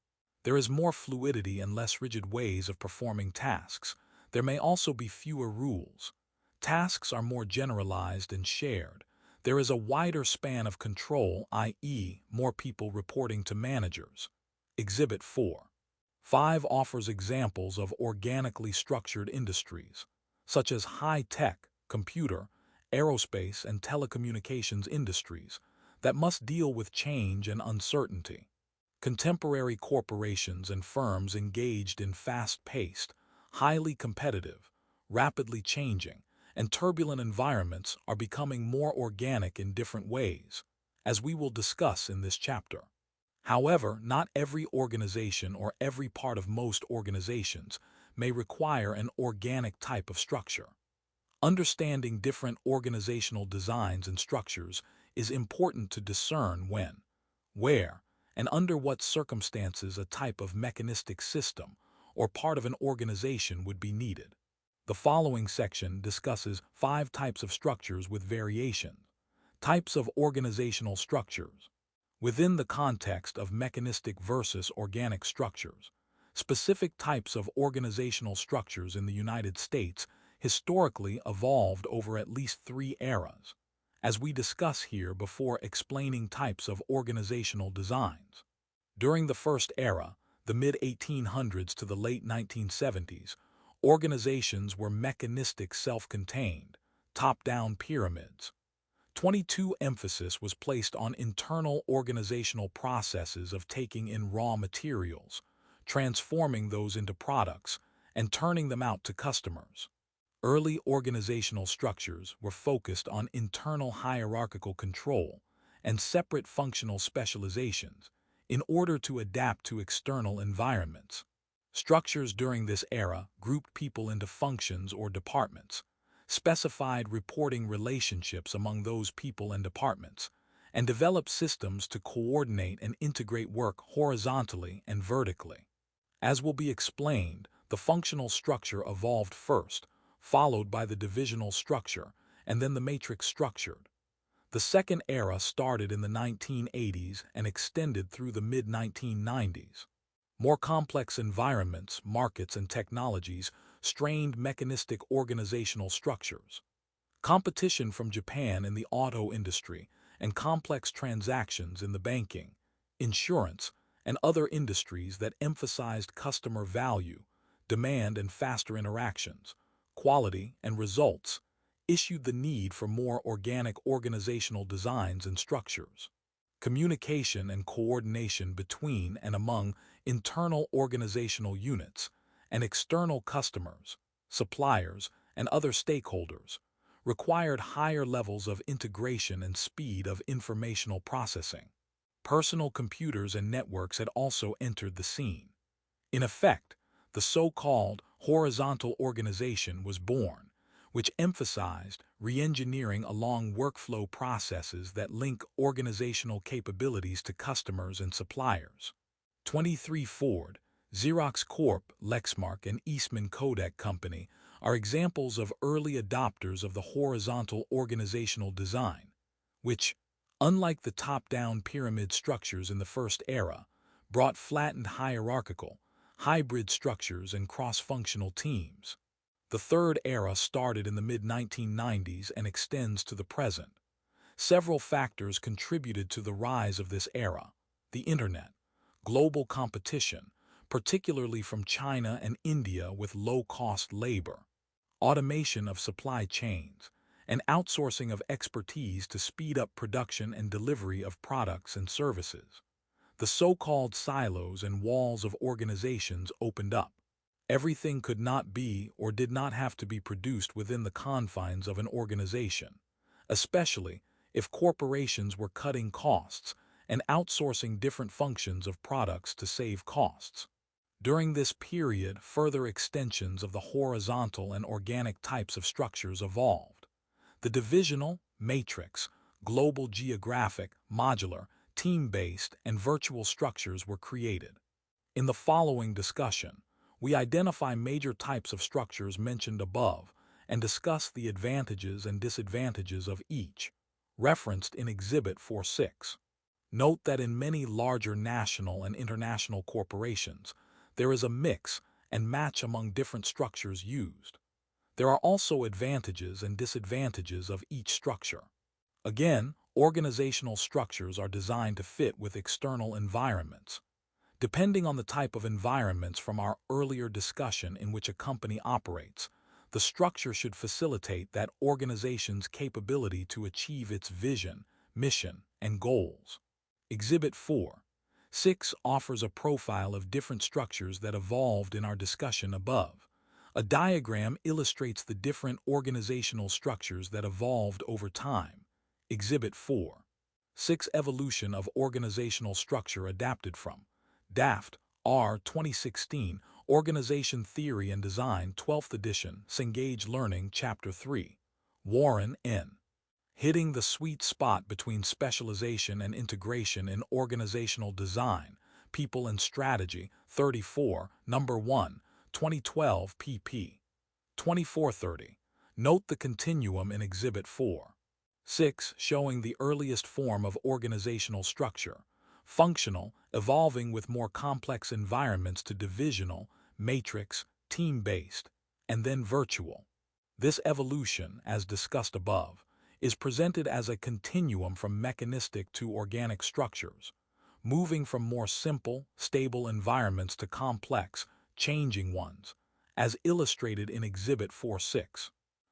There is more fluidity and less rigid ways of performing tasks. There may also be fewer rules. Tasks are more generalized and shared. There is a wider span of control, i.e., more people reporting to managers. Exhibit 4.5 offers examples of organically structured industries, such as high-tech, computer, aerospace, and telecommunications industries that must deal with change and uncertainty. Contemporary corporations and firms engaged in fast-paced, highly competitive, rapidly changing, and turbulent environments are becoming more organic in different ways, as we will discuss in this chapter. However, not every organization or every part of most organizations may require an organic type of structure. Understanding different organizational designs and structures is important to discern when, where, and under what circumstances a type of mechanistic system or part of an organization would be needed. The following section discusses 5 types of structures with variations. Types of organizational structures. Within the context of mechanistic versus organic structures, specific types of organizational structures in the United States historically evolved over at least 3 eras, as we discuss here before explaining types of organizational designs. During the first era, the mid-1800s to the late 1970s, organizations were mechanistic self-contained, top-down pyramids. 22 emphasis was placed on internal organizational processes of taking in raw materials, transforming those into products, and turning them out to customers. Early organizational structures were focused on internal hierarchical control and separate functional specializations in order to adapt to external environments. Structures during this era grouped people into functions or departments, specified reporting relationships among those people and departments, and developed systems to coordinate and integrate work horizontally and vertically. As will be explained, the functional structure evolved first, followed by the divisional structure, and then the matrix structured. The second era started in the 1980s and extended through the mid-1990s. More complex environments, markets, and technologies strained mechanistic organizational structures. Competition from Japan in the auto industry and complex transactions in the banking, insurance, and other industries that emphasized customer value demand and faster interactions, quality and results, issued the need for more organic organizational designs and structures. Communication and coordination between and among internal organizational units and external customers, suppliers, and other stakeholders required higher levels of integration and speed of informational processing. Personal computers and networks had also entered the scene. In effect, the so-called horizontal organization was born, which emphasized re-engineering along workflow processes that link organizational capabilities to customers and suppliers. 23 Ford, Xerox Corp., Lexmark, and Eastman Kodak Company are examples of early adopters of the horizontal organizational design, which, unlike the top-down pyramid structures in the first era, brought flattened hierarchical, hybrid structures and cross-functional teams. The third era started in the mid-1990s and extends to the present. Several factors contributed to the rise of this era: the Internet, global competition, particularly from China and India with low-cost labor, automation of supply chains, and outsourcing of expertise to speed up production and delivery of products and services. The so-called silos and walls of organizations opened up. Everything could not be or did not have to be produced within the confines of an organization, especially if corporations were cutting costs and outsourcing different functions of products to save costs. During this period, further extensions of the horizontal and organic types of structures evolved. The divisional, matrix, global geographic, modular, team-based, and virtual structures were created. In the following discussion, we identify major types of structures mentioned above and discuss the advantages and disadvantages of each, referenced in Exhibit 4.6. Note that in many larger national and international corporations, there is a mix and match among different structures used. There are also advantages and disadvantages of each structure. Again, organizational structures are designed to fit with external environments. Depending on the type of environments from our earlier discussion in which a company operates, the structure should facilitate that organization's capability to achieve its vision, mission, and goals. Exhibit 4.6 offers a profile of different structures that evolved in our discussion above. A diagram illustrates the different organizational structures that evolved over time. Exhibit 4.6 Evolution of organizational structure adapted from Daft, R. 2016, Organization Theory and Design, 12th edition, Cengage Learning, Chapter 3. Warren, N. Hitting the Sweet Spot Between Specialization and Integration in Organizational Design, People and Strategy, 34, Number 1, 2012, pp. 2430. Note the continuum in Exhibit 4.6, showing the earliest form of organizational structure, functional, evolving with more complex environments to divisional, matrix, team-based, and then virtual. This evolution, as discussed above, is presented as a continuum from mechanistic to organic structures, moving from more simple, stable environments to complex, changing ones, as illustrated in Exhibit 4.6.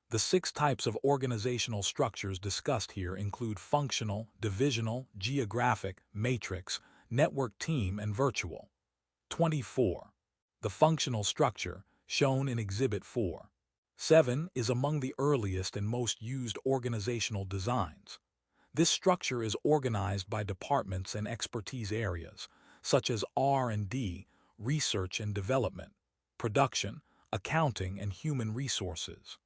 The 6 types of organizational structures discussed here include functional, divisional, geographic, matrix, network team, and virtual. 24. The functional structure, shown in Exhibit 4.7, is among the earliest and most used organizational designs. This structure is organized by departments and expertise areas, such as R&D, research and development, production, accounting, and human resources.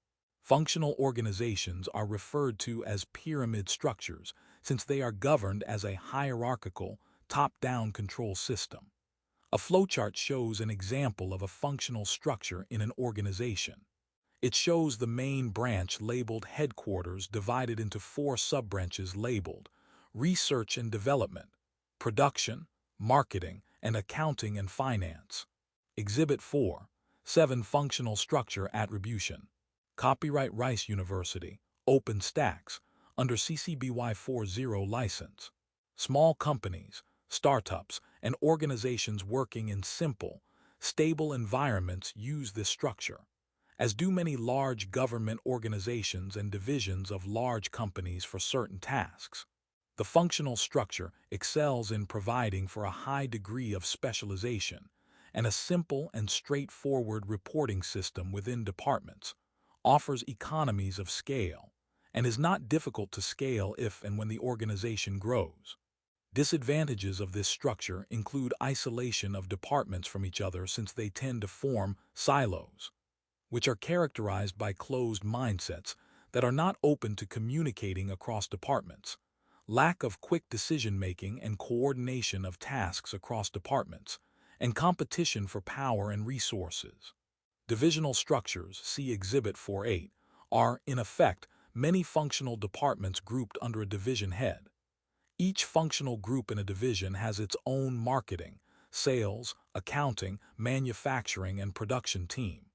Functional organizations are referred to as pyramid structures since they are governed as a hierarchical, top-down control system. A flowchart shows an example of a functional structure in an organization. It shows the main branch labeled Headquarters divided into 4 sub-branches labeled Research and Development, Production, Marketing, and Accounting and Finance. Exhibit 4.7 Functional Structure Attribution. Copyright Rice University, OpenStax, under CC BY 4.0 license. Small companies, startups, and organizations working in simple, Stable environments use this structure, as do many large government organizations and divisions of large companies for certain tasks. The functional structure excels in providing for a high degree of specialization and a simple and straightforward reporting system within departments, offers economies of scale, and is not difficult to scale if and when the organization grows. Disadvantages of this structure include isolation of departments from each other since they tend to form silos, which are characterized by closed mindsets that are not open to communicating across departments, lack of quick decision-making and coordination of tasks across departments, and competition for power and resources. Divisional structures, see Exhibit 4.8, are, in effect, many functional departments grouped under a division head. Each functional group in a division has its own marketing, sales, accounting, manufacturing, and production team.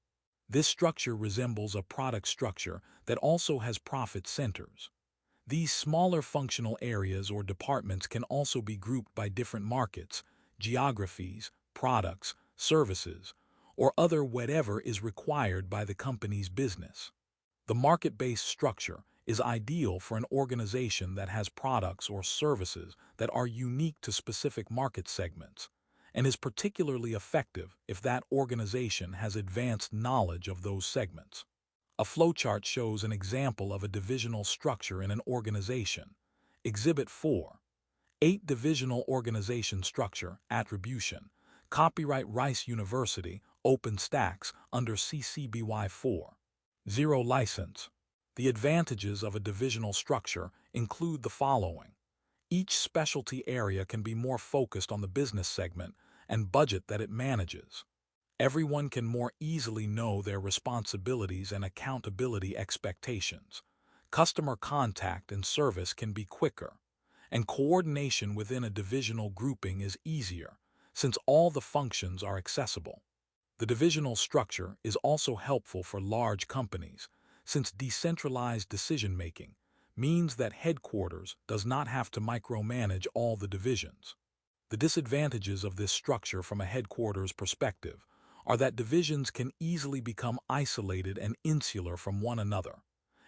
This structure resembles a product structure that also has profit centers. These smaller functional areas or departments can also be grouped by different markets, geographies, products, services, or other whatever is required by the company's business. The market-based structure is ideal for an organization that has products or services that are unique to specific market segments, and is particularly effective if that organization has advanced knowledge of those segments. A flowchart shows an example of a divisional structure in an organization. Exhibit 4. 8 Divisional Organization Structure, Attribution. Copyright Rice University, OpenStax, under CC BY 4.0 license. The advantages of a divisional structure include the following. Each specialty area can be more focused on the business segment and budget that it manages. Everyone can more easily know their responsibilities and accountability expectations. Customer contact and service can be quicker, and coordination within a divisional grouping is easier, since all the functions are accessible. The divisional structure is also helpful for large companies, since decentralized decision-making means that headquarters does not have to micromanage all the divisions. The disadvantages of this structure from a headquarters perspective are that divisions can easily become isolated and insular from one another,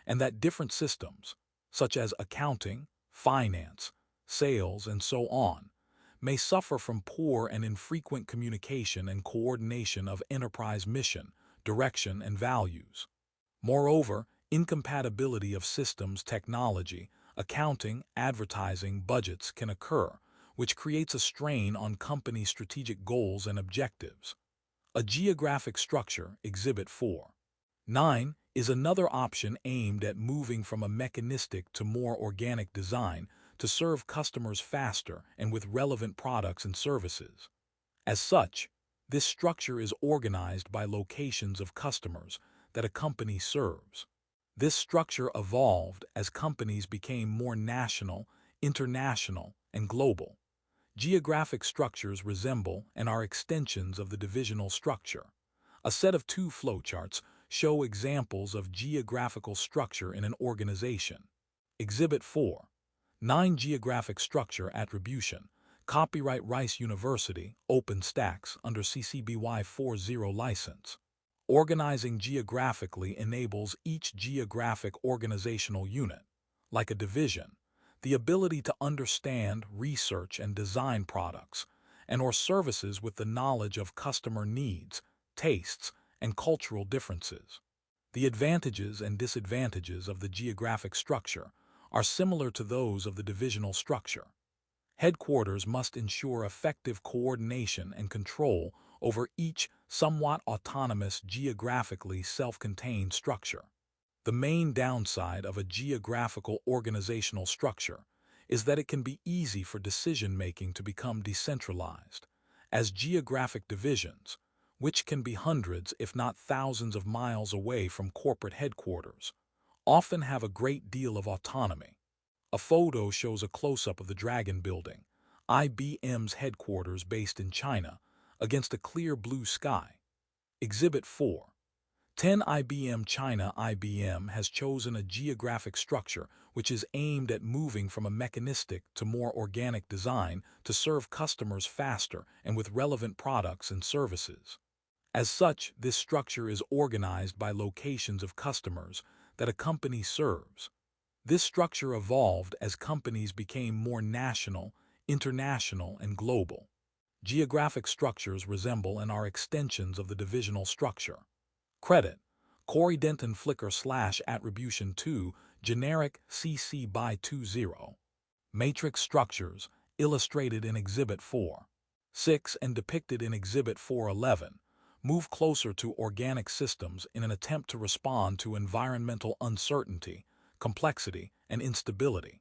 and that different systems, such as accounting, finance, sales, and so on, may suffer from poor and infrequent communication and coordination of enterprise mission, direction, and values. Moreover, incompatibility of systems, technology, accounting, advertising, budgets can occur, which creates a strain on company strategic goals and objectives. A geographic structure, Exhibit 4.9, is another option aimed at moving from a mechanistic to more organic design to serve customers faster and with relevant products and services. As such, this structure is organized by locations of customers that a company serves. This structure evolved as companies became more national, international, and global. Geographic structures resemble and are extensions of the divisional structure. A set of 2 flowcharts show examples of geographical structure in an organization. Exhibit 4.9 Geographic Structure Attribution. Copyright Rice University, OpenStax, under CC BY 4.0 license. Organizing geographically enables each geographic organizational unit, like a division, the ability to understand, research, and design products and/or services with the knowledge of customer needs, tastes, and cultural differences. The advantages and disadvantages of the geographic structure are similar to those of the divisional structure. Headquarters must ensure effective coordination and control over each somewhat autonomous, geographically self-contained structure. The main downside of a geographical organizational structure is that it can be easy for decision-making to become decentralized, as geographic divisions, which can be hundreds if not thousands of miles away from corporate headquarters, often have a great deal of autonomy. A photo shows a close-up of the Dragon Building, IBM's headquarters based in China, against a clear blue sky. Exhibit 4.10 IBM China. IBM has chosen a geographic structure which is aimed at moving from a mechanistic to more organic design to serve customers faster and with relevant products and services. As such, this structure is organized by locations of customers that a company serves. This structure evolved as companies became more national, international, and global. Geographic structures resemble and are extensions of the divisional structure. Credit, Corey Denton Flickr / Attribution 2, Generic CC by 20. Matrix structures, illustrated in Exhibit 4.6 and depicted in Exhibit 4.11, move closer to organic systems in an attempt to respond to environmental uncertainty, complexity, and instability.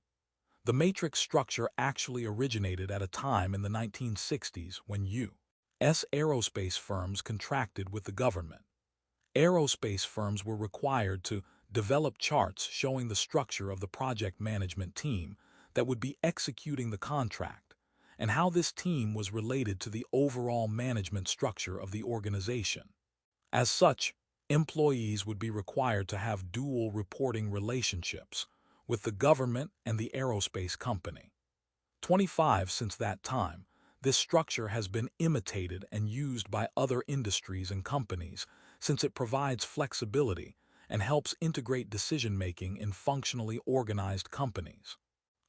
The matrix structure actually originated at a time in the 1960s when U.S. aerospace firms contracted with the government. Aerospace firms were required to develop charts showing the structure of the project management team that would be executing the contract, and how this team was related to the overall management structure of the organization. As such, employees would be required to have dual reporting relationships with the government and the aerospace company. 25 since that time, this structure has been imitated and used by other industries and companies since it provides flexibility and helps integrate decision-making in functionally organized companies.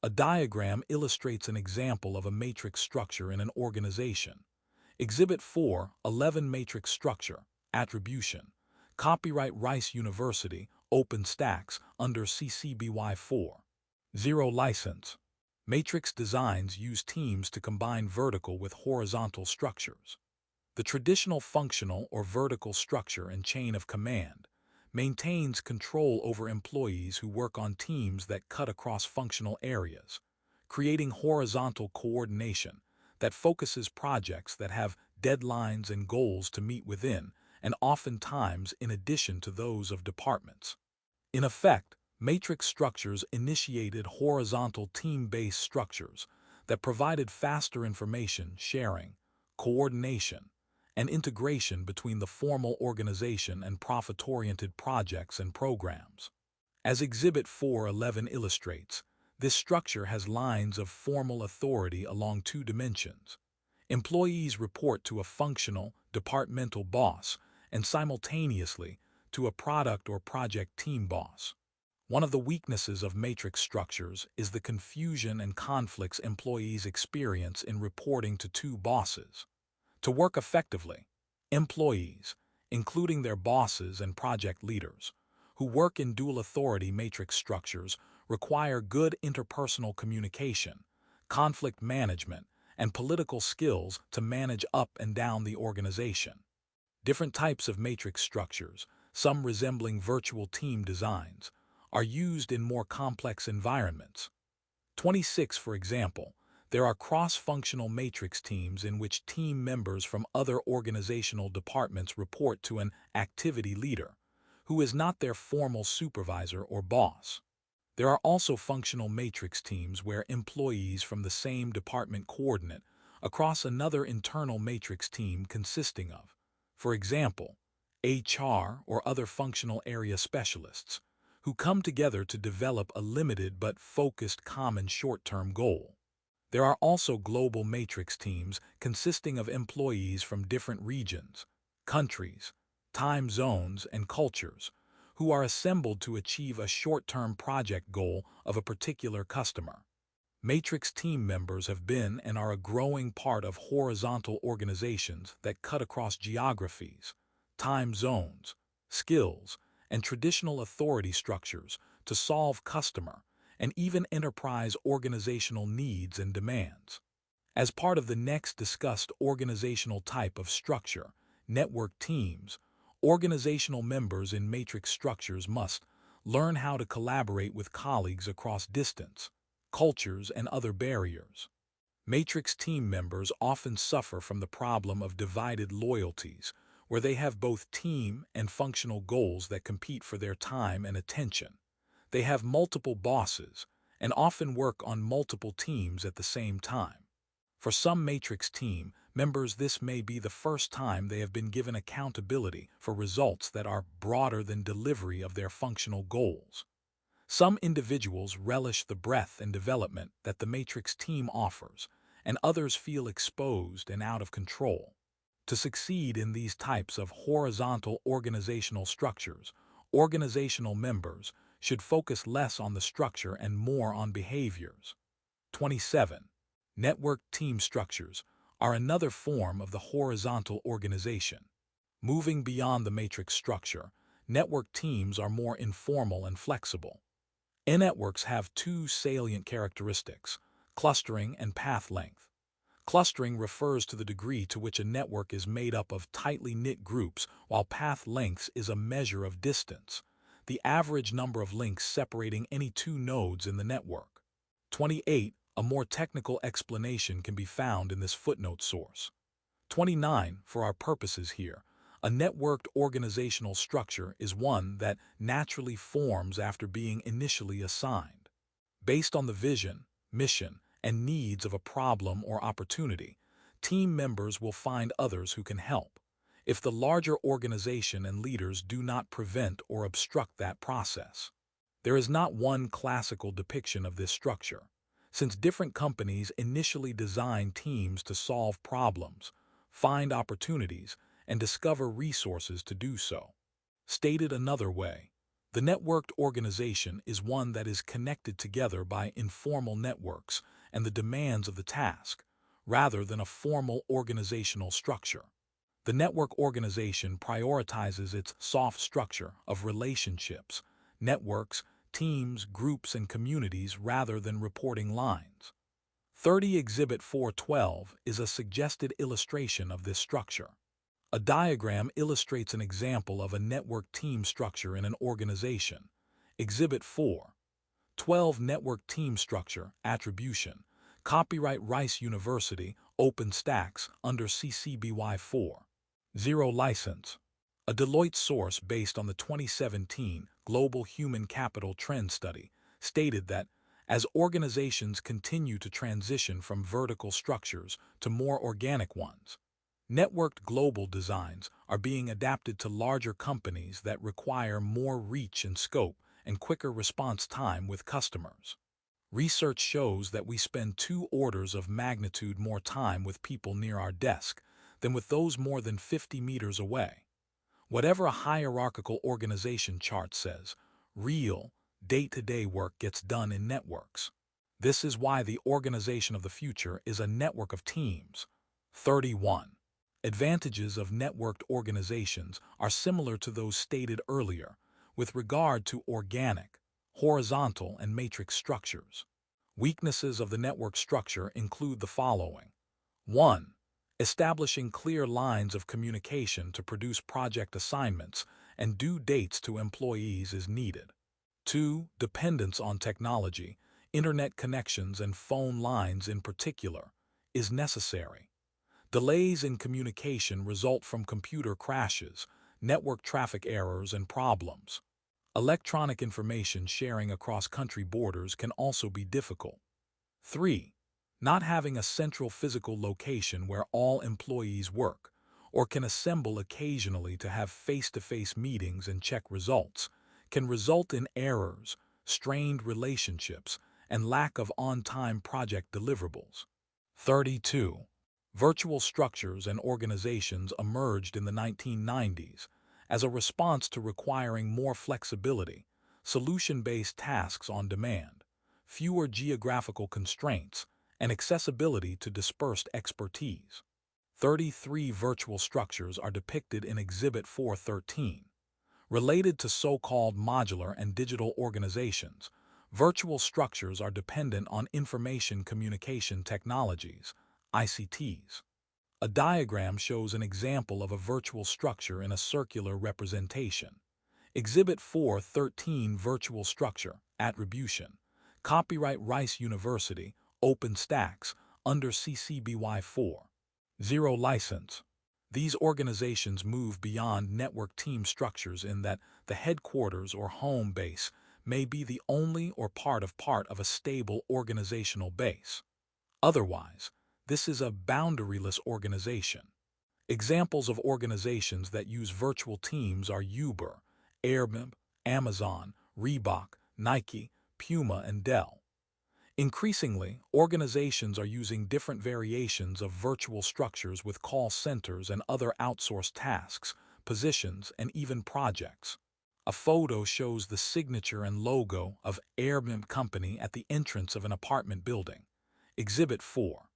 A diagram illustrates an example of a matrix structure in an organization. Exhibit 4.11 Matrix Structure, Attribution. Copyright Rice University, OpenStax, under CC BY 4.0 license. Matrix designs use teams to combine vertical with horizontal structures. The traditional functional or vertical structure and chain of command maintains control over employees who work on teams that cut across functional areas, creating horizontal coordination that focuses projects that have deadlines and goals to meet within, and oftentimes in addition to those of departments. In effect, matrix structures initiated horizontal team-based structures that provided faster information sharing, coordination, and integration between the formal organization and profit-oriented projects and programs. As Exhibit 4.11 illustrates, this structure has lines of formal authority along two dimensions. Employees report to a functional, departmental boss and simultaneously to a product or project team boss. One of the weaknesses of matrix structures is the confusion and conflicts employees experience in reporting to two bosses. To work effectively, employees, including their bosses and project leaders, who work in dual authority matrix structures, require good interpersonal communication, conflict management, and political skills to manage up and down the organization. Different types of matrix structures, some resembling virtual team designs, are used in more complex environments. 26, for example, there are cross-functional matrix teams in which team members from other organizational departments report to an activity leader, who is not their formal supervisor or boss. There are also functional matrix teams where employees from the same department coordinate across another internal matrix team consisting of, for example, HR or other functional area specialists, who come together to develop a limited but focused common short-term goal. There are also global matrix teams consisting of employees from different regions, countries, time zones, and cultures, who are assembled to achieve a short-term project goal of a particular customer. Matrix team members have been and are a growing part of horizontal organizations that cut across geographies, time zones, skills, and traditional authority structures to solve customer and even enterprise organizational needs and demands. As part of the next discussed organizational type of structure, network teams, organizational members in matrix structures must learn how to collaborate with colleagues across distance, cultures, and other barriers. Matrix team members often suffer from the problem of divided loyalties, where they have both team and functional goals that compete for their time and attention. They have multiple bosses and often work on multiple teams at the same time. For some matrix team members, this may be the first time they have been given accountability for results that are broader than delivery of their functional goals. Some individuals relish the breadth and development that the matrix team offers, and others feel exposed and out of control. To succeed in these types of horizontal organizational structures, organizational members should focus less on the structure and more on behaviors. 27. Network team structures are another form of the horizontal organization. Moving beyond the matrix structure, network teams are more informal and flexible. Networks have two salient characteristics: clustering and path length. Clustering refers to the degree to which a network is made up of tightly knit groups, while path length is a measure of distance, the average number of links separating any two nodes in the network. 28. A more technical explanation can be found in this footnote source. 29. For our purposes here, a networked organizational structure is one that naturally forms after being initially assigned. Based on the vision, mission, and needs of a problem or opportunity, team members will find others who can help, if the larger organization and leaders do not prevent or obstruct that process. There is not one classical depiction of this structure, since different companies initially design teams to solve problems, find opportunities, and discover resources to do so. Stated another way, the networked organization is one that is connected together by informal networks and the demands of the task, rather than a formal organizational structure. The network organization prioritizes its soft structure of relationships, networks, teams, groups, and communities rather than reporting lines. 30. Exhibit 412 is a suggested illustration of this structure. A diagram illustrates an example of a network team structure in an organization. Exhibit 4:12 Network Team Structure, Attribution. Copyright Rice University, OpenStax, under CC BY 4.0 license. A Deloitte source based on the 2017 Global Human Capital Trend Study stated that as organizations continue to transition from vertical structures to more organic ones, networked global designs are being adapted to larger companies that require more reach and scope and quicker response time with customers. Research shows that we spend 2 orders of magnitude more time with people near our desk than with those more than 50 meters away. Whatever a hierarchical organization chart says, real, day-to-day work gets done in networks. This is why the organization of the future is a network of teams. 31. Advantages of networked organizations are similar to those stated earlier with regard to organic, horizontal, and matrix structures. Weaknesses of the network structure include the following. 1. Establishing clear lines of communication to produce project assignments and due dates to employees is needed. 2. Dependence on technology, internet connections and phone lines in particular, is necessary. Delays in communication result from computer crashes, network traffic errors, and problems. Electronic information sharing across country borders can also be difficult. 3. Not having a central physical location where all employees work, or can assemble occasionally to have face-to-face meetings and check results, can result in errors, strained relationships, and lack of on-time project deliverables. 32. Virtual structures and organizations emerged in the 1990s as a response to requiring more flexibility, solution-based tasks on demand, fewer geographical constraints, and accessibility to dispersed expertise. 33 virtual structures are depicted in Exhibit 413. Related to so-called modular and digital organizations, virtual structures are dependent on information communication technologies, ICTs. A diagram shows an example of a virtual structure in a circular representation. Exhibit 413 Virtual Structure, Attribution. Copyright Rice University, OpenStax, under CC BY 4.0 license. These organizations move beyond network team structures in that the headquarters or home base may be the only or part of a stable organizational base. Otherwise, this is a boundaryless organization. Examples of organizations that use virtual teams are Uber, Airbnb, Amazon, Reebok, Nike, Puma, and Dell. Increasingly, organizations are using different variations of virtual structures with call centers and other outsourced tasks, positions, and even projects. A photo shows the signature and logo of Airbnb Company at the entrance of an apartment building. Exhibit 4.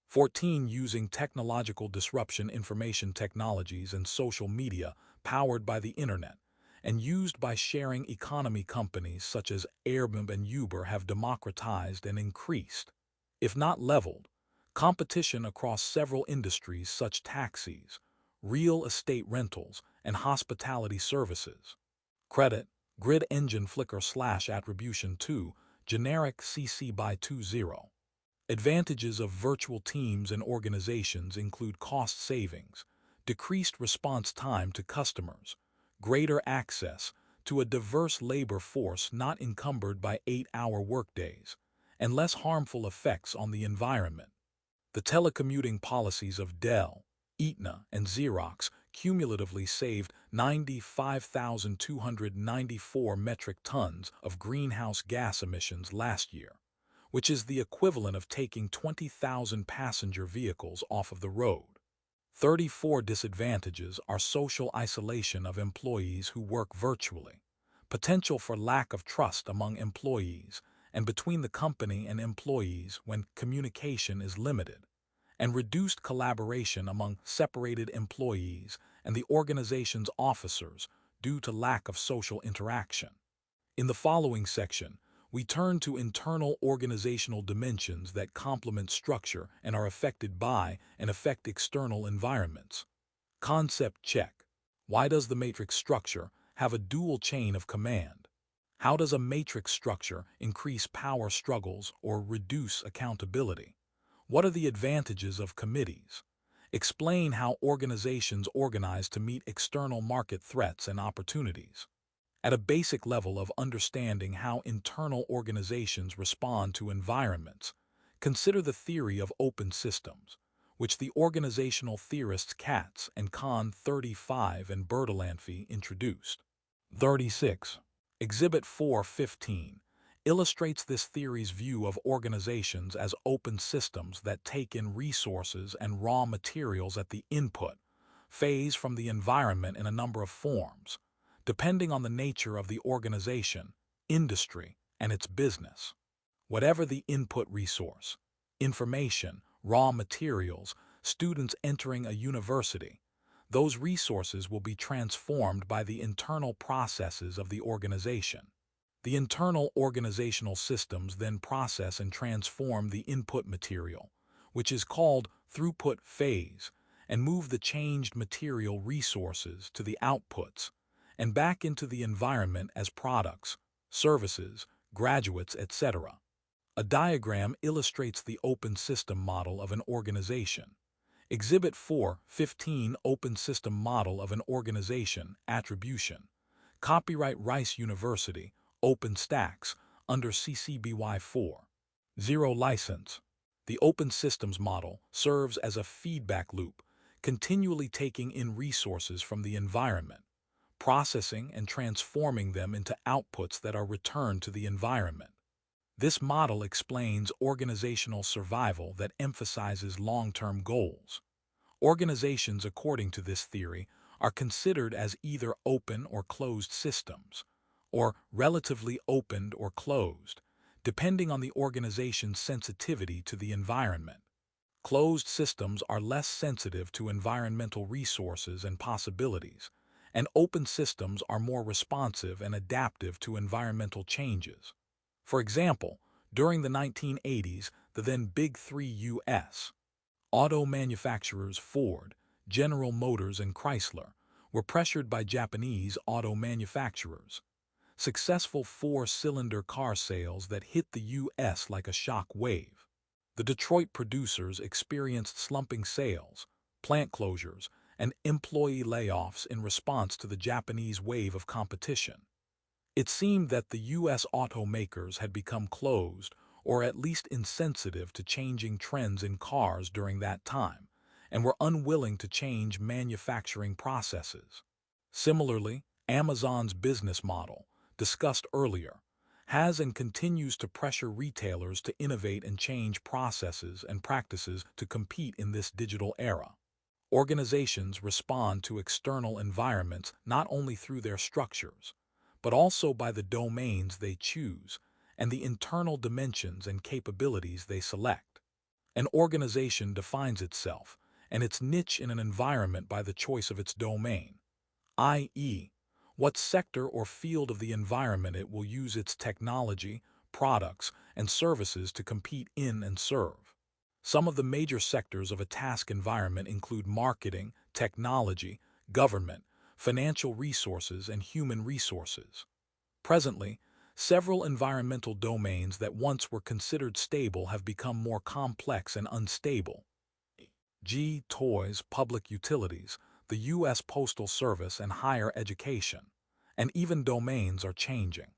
14. Using technological disruption information technologies and social media powered by the Internet and used by sharing economy companies such as Airbnb and Uber have democratized and increased, if not leveled, competition across several industries such taxis, real estate rentals, and hospitality services. Credit, Grid Engine Flickr/Attribution 2, generic CC by 20. Advantages of virtual teams and organizations include cost savings, decreased response time to customers, greater access to a diverse labor force not encumbered by 8-hour workdays, and less harmful effects on the environment. The telecommuting policies of Dell, Aetna, and Xerox cumulatively saved 95,294 metric tons of greenhouse gas emissions last year, which is the equivalent of taking 20,000 passenger vehicles off of the road. 34 disadvantages are social isolation of employees who work virtually, potential for lack of trust among employees and between the company and employees when communication is limited, and reduced collaboration among separated employees and the organization's officers due to lack of social interaction. In the following section, we turn to internal organizational dimensions that complement structure and are affected by and affect external environments. Concept check. Why does the matrix structure have a dual chain of command? How does a matrix structure increase power struggles or reduce accountability? What are the advantages of committees? Explain how organizations organize to meet external market threats and opportunities. At a basic level of understanding how internal organizations respond to environments, consider the theory of open systems, which the organizational theorists Katz and Kahn 35 and Bertalanffy introduced. 36. Exhibit 415 illustrates this theory's view of organizations as open systems that take in resources and raw materials at the input phase from the environment in a number of forms, depending on the nature of the organization, industry, and its business. Whatever the input resource, information, raw materials, students entering a university, those resources will be transformed by the internal processes of the organization. The internal organizational systems then process and transform the input material, which is called throughput phase, and move the changed material resources to the outputs, and back into the environment as products, services, graduates, etc. A diagram illustrates the open system model of an organization. Exhibit 415 Open System Model of an Organization, Attribution. Copyright Rice University, OpenStax, under CC BY 4.0 license. The open systems model serves as a feedback loop, continually taking in resources from the environment, processing and transforming them into outputs that are returned to the environment. This model explains organizational survival that emphasizes long-term goals. Organizations, according to this theory, are considered as either open or closed systems, or relatively opened or closed, depending on the organization's sensitivity to the environment. Closed systems are less sensitive to environmental resources and possibilities, and open systems are more responsive and adaptive to environmental changes. For example, during the 1980s, the then Big Three U.S. auto manufacturers Ford, General Motors, and Chrysler were pressured by Japanese auto manufacturers. Successful four-cylinder car sales that hit the U.S. like a shock wave. The Detroit producers experienced slumping sales, plant closures, and employee layoffs in response to the Japanese wave of competition. It seemed that the U.S. automakers had become closed or at least insensitive to changing trends in cars during that time, and were unwilling to change manufacturing processes. Similarly, Amazon's business model, discussed earlier, has and continues to pressure retailers to innovate and change processes and practices to compete in this digital era. Organizations respond to external environments not only through their structures, but also by the domains they choose and the internal dimensions and capabilities they select. An organization defines itself and its niche in an environment by the choice of its domain, i.e., what sector or field of the environment it will use its technology, products, and services to compete in and serve. Some of the major sectors of a task environment include marketing, technology, government, financial resources, and human resources. Presently, several environmental domains that once were considered stable have become more complex and unstable. Toys, public utilities, the U.S. Postal Service, and higher education. And even domains are changing.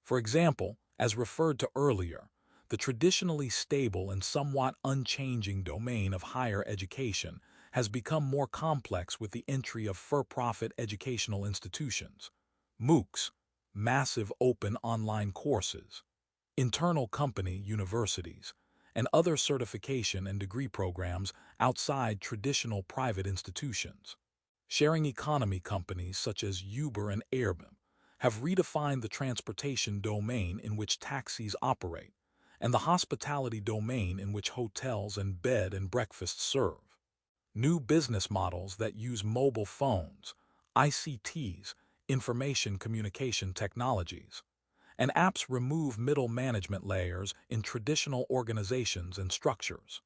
For example, as referred to earlier, the traditionally stable and somewhat unchanging domain of higher education has become more complex with the entry of for-profit educational institutions, MOOCs, massive open online courses, internal company universities, and other certification and degree programs outside traditional private institutions. Sharing economy companies such as Uber and Airbnb have redefined the transportation domain in which taxis operate and the hospitality domain in which hotels and bed and breakfasts serve. New business models that use mobile phones, ICTs, information communication technologies, and apps remove middle management layers in traditional organizations and structures.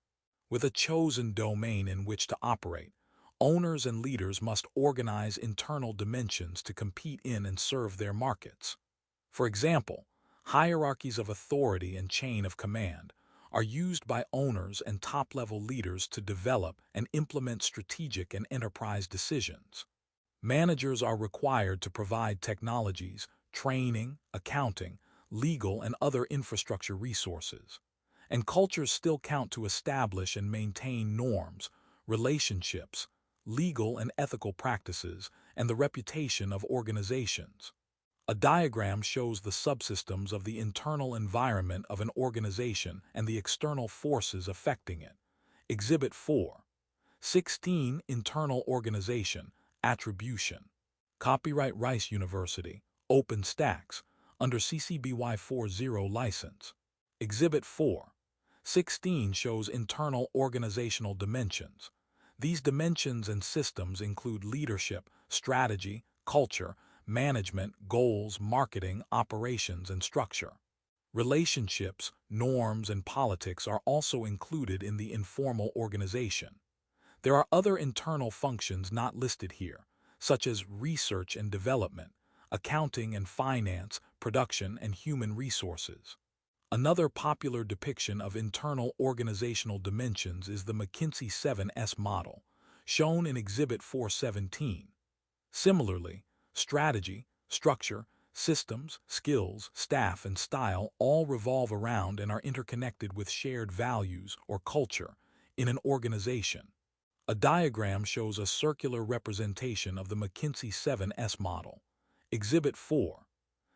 With a chosen domain in which to operate, owners and leaders must organize internal dimensions to compete in and serve their markets. For example, hierarchies of authority and chain of command are used by owners and top-level leaders to develop and implement strategic and enterprise decisions. Managers are required to provide technologies, training, accounting, legal, and other infrastructure resources. And cultures still count to establish and maintain norms, relationships, legal and ethical practices, and the reputation of organizations. A diagram shows the subsystems of the internal environment of an organization and the external forces affecting it. Exhibit 4. 16. Internal organization, attribution. Copyright Rice University, OpenStax, under CC BY 40 license. Exhibit 4. 16 shows internal organizational dimensions. These dimensions and systems include leadership, strategy, culture, management, goals, marketing, operations, and structure. Relationships, norms, and politics are also included in the informal organization. There are other internal functions not listed here, such as research and development, accounting and finance, production, and human resources. Another popular depiction of internal organizational dimensions is the McKinsey 7S model, shown in Exhibit 417. Similarly, strategy, structure, systems, skills, staff, and style all revolve around and are interconnected with shared values or culture in an organization. A diagram shows a circular representation of the McKinsey 7S model. Exhibit 4.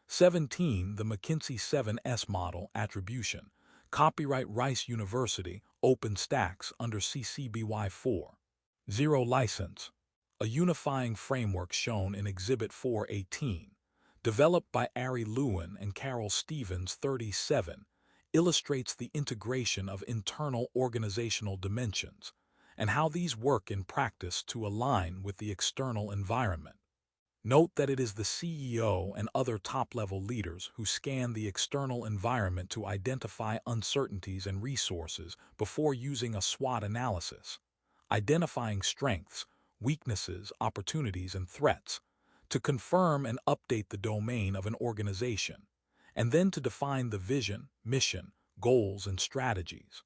17. The McKinsey 7S model attribution. Copyright Rice University, OpenStax under CC BY 4.0 license. A unifying framework shown in Exhibit 418, developed by Ari Lewin and Carol Stevens 37, illustrates the integration of internal organizational dimensions and how these work in practice to align with the external environment. Note that it is the CEO and other top-level leaders who scan the external environment to identify uncertainties and resources before using a SWOT analysis, identifying strengths, weaknesses, opportunities, and threats, to confirm and update the domain of an organization, and then to define the vision, mission, goals, and strategies.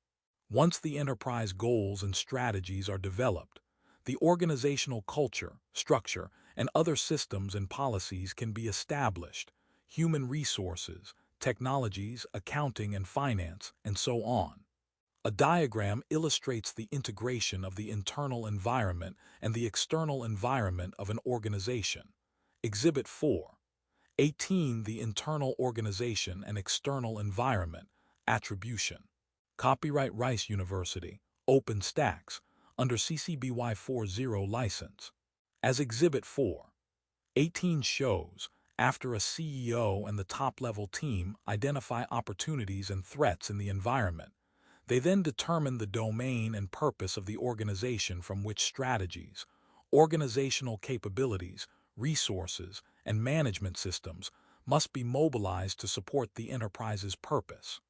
Once the enterprise goals and strategies are developed, the organizational culture, structure, and other systems and policies can be established, human resources, technologies, accounting and finance, and so on. A diagram illustrates the integration of the internal environment and the external environment of an organization. Exhibit 4. 18. The internal organization and external environment, attribution. Copyright Rice University, OpenStax, under CC BY 40 license. As Exhibit 4, 18 shows, after a CEO and the top-level team identify opportunities and threats in the environment, they then determine the domain and purpose of the organization from which strategies, organizational capabilities, resources, and management systems must be mobilized to support the enterprise's purpose.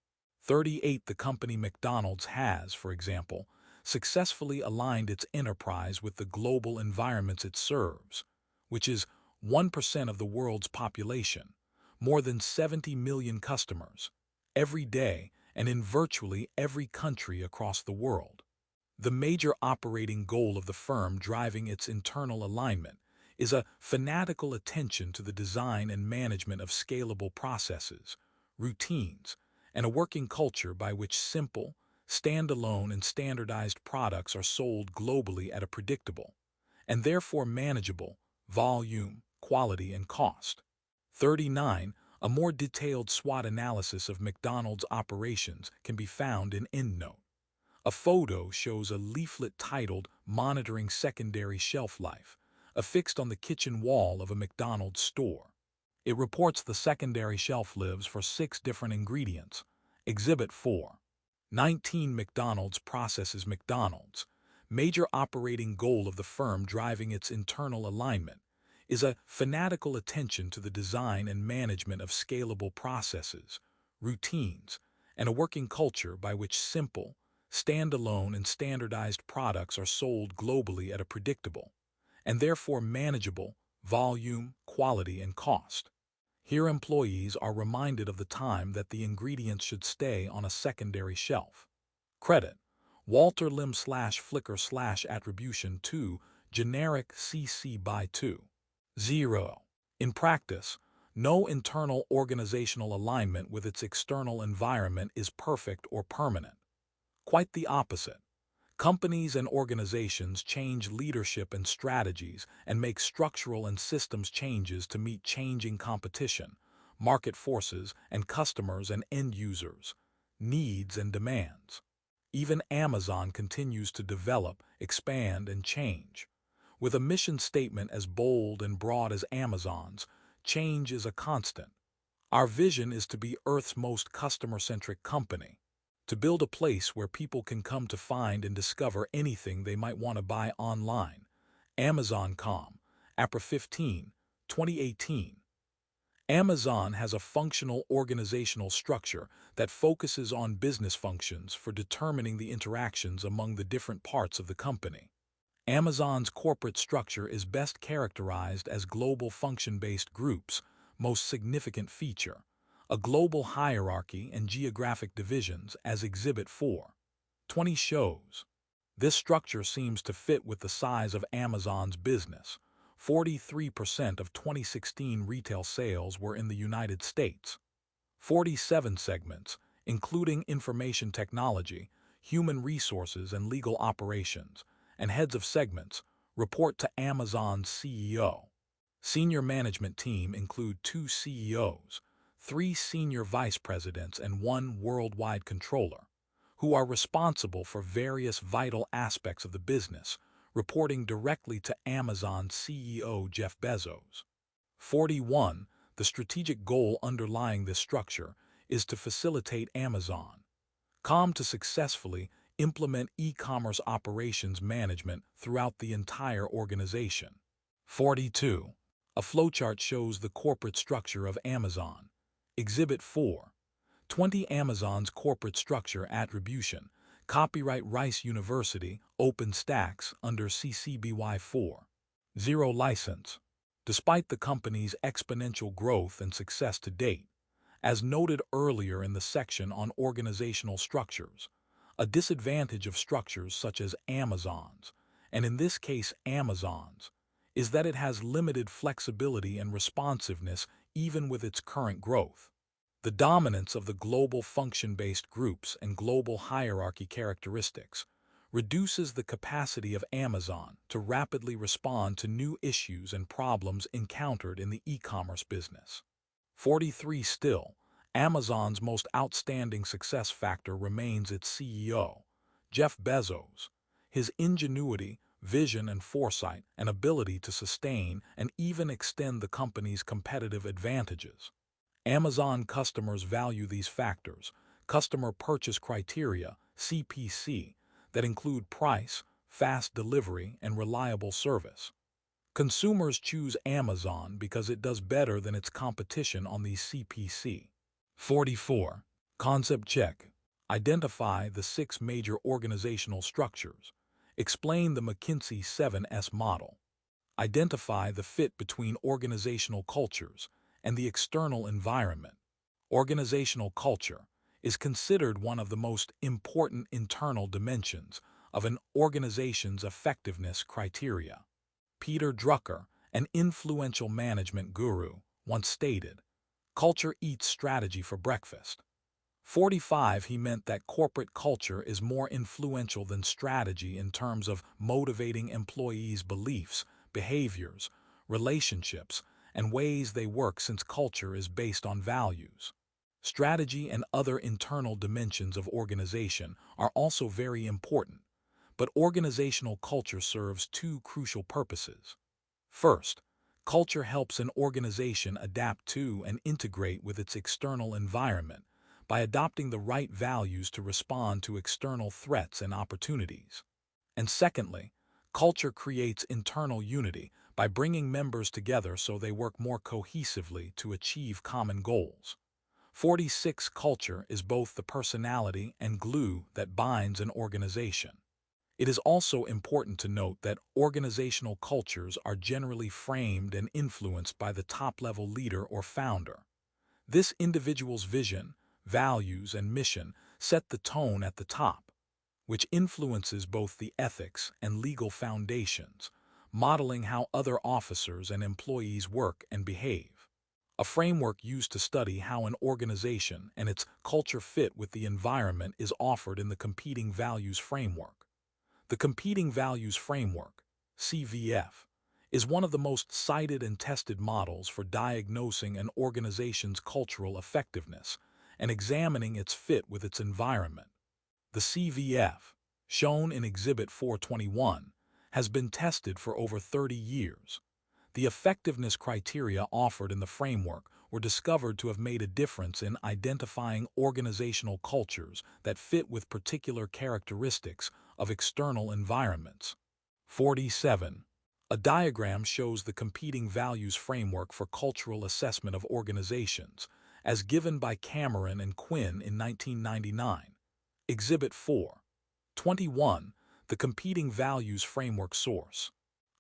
38. The company McDonald's has, for example, successfully aligned its enterprise with the global environments it serves, which is 1% of the world's population, more than 70 million customers, every day and in virtually every country across the world. The major operating goal of the firm driving its internal alignment is a fanatical attention to the design and management of scalable processes, routines, and a working culture by which simple, standalone, and standardized products are sold globally at a predictable, and therefore manageable, volume, quality, and cost. 39. A more detailed SWOT analysis of McDonald's operations can be found in EndNote. A photo shows a leaflet titled Monitoring Secondary Shelf Life, affixed on the kitchen wall of a McDonald's store. It reports the secondary shelf lives for 6 different ingredients. Exhibit 4. 19. McDonald's processes. McDonald's major operating goal of the firm driving its internal alignment is a fanatical attention to the design and management of scalable processes, routines, and a working culture by which simple, standalone, and standardized products are sold globally at a predictable, and therefore manageable, volume, quality, and cost. Here employees are reminded of the time that the ingredients should stay on a secondary shelf. Credit: Walter Lim /Flickr /Attribution 2, generic CC by 2. 0. In practice, no internal organizational alignment with its external environment is perfect or permanent. Quite the opposite. Companies and organizations change leadership and strategies and make structural and systems changes to meet changing competition, market forces, and customers and end users' needs and demands. Even Amazon continues to develop, expand, and change. With a mission statement as bold and broad as Amazon's, change is a constant. Our vision is to be Earth's most customer-centric company, to build a place where people can come to find and discover anything they might want to buy online. Amazon.com, April 15, 2018. Amazon has a functional organizational structure that focuses on business functions for determining the interactions among the different parts of the company. Amazon's corporate structure is best characterized as global function-based groups, most significant feature, a global hierarchy and geographic divisions as Exhibit 4. 20 shows. This structure seems to fit with the size of Amazon's business. 43% of 2016 retail sales were in the United States. 47 segments, including information technology, human resources, and legal operations, and heads of segments, report to Amazon's CEO. Senior management team include 2 CEOs, 3 senior vice presidents, and 1 worldwide controller, who are responsible for various vital aspects of the business, reporting directly to Amazon's CEO Jeff Bezos. 41. The strategic goal underlying this structure is to facilitate Amazon.com to successfully implement e-commerce operations management throughout the entire organization. 42. A flowchart shows the corporate structure of Amazon. Exhibit 4. 20. Amazon's corporate structure attribution. Copyright Rice University, OpenStax, under CC BY 4.0 license. Despite the company's exponential growth and success to date, as noted earlier in the section on organizational structures, a disadvantage of structures such as Amazon's, and in this case Amazon's, is that it has limited flexibility and responsiveness even with its current growth. The dominance of the global function-based groups and global hierarchy characteristics reduces the capacity of Amazon to rapidly respond to new issues and problems encountered in the e-commerce business. 43 Still, Amazon's most outstanding success factor remains its CEO, Jeff Bezos. His ingenuity, vision and foresight, and ability to sustain and even extend the company's competitive advantages. Amazon customers value these factors, customer purchase criteria, CPC, that include price, fast delivery, and reliable service. Consumers choose Amazon because it does better than its competition on these CPC. 44. Concept check. Identify the 6 major organizational structures. Explain the McKinsey 7S model. Identify the fit between organizational cultures and the external environment. Organizational culture is considered one of the most important internal dimensions of an organization's effectiveness criteria. Peter Drucker, an influential management guru, once stated, "Culture eats strategy for breakfast." 45 He meant that corporate culture is more influential than strategy in terms of motivating employees' beliefs, behaviors, relationships, and ways they work, since culture is based on values. Strategy and other internal dimensions of organization are also very important, but organizational culture serves 2 crucial purposes. First, culture helps an organization adapt to and integrate with its external environment by adopting the right values to respond to external threats and opportunities. And secondly, culture creates internal unity by bringing members together so they work more cohesively to achieve common goals. 46 Culture is both the personality and glue that binds an organization. It is also important to note that organizational cultures are generally framed and influenced by the top-level leader or founder. This individual's vision, values, and mission set the tone at the top, which influences both the ethics and legal foundations, modeling how other officers and employees work and behave. A framework used to study how an organization and its culture fit with the environment is offered in the Competing Values Framework. The Competing Values Framework, CVF, is one of the most cited and tested models for diagnosing an organization's cultural effectiveness and examining its fit with its environment. The CVF, shown in Exhibit 421, has been tested for over 30 years. The effectiveness criteria offered in the framework were discovered to have made a difference in identifying organizational cultures that fit with particular characteristics of external environments. 47. A diagram shows the Competing Values Framework for Cultural Assessment of Organizations, as given by Cameron and Quinn in 1999. Exhibit 4. 21. The Competing Values Framework Source.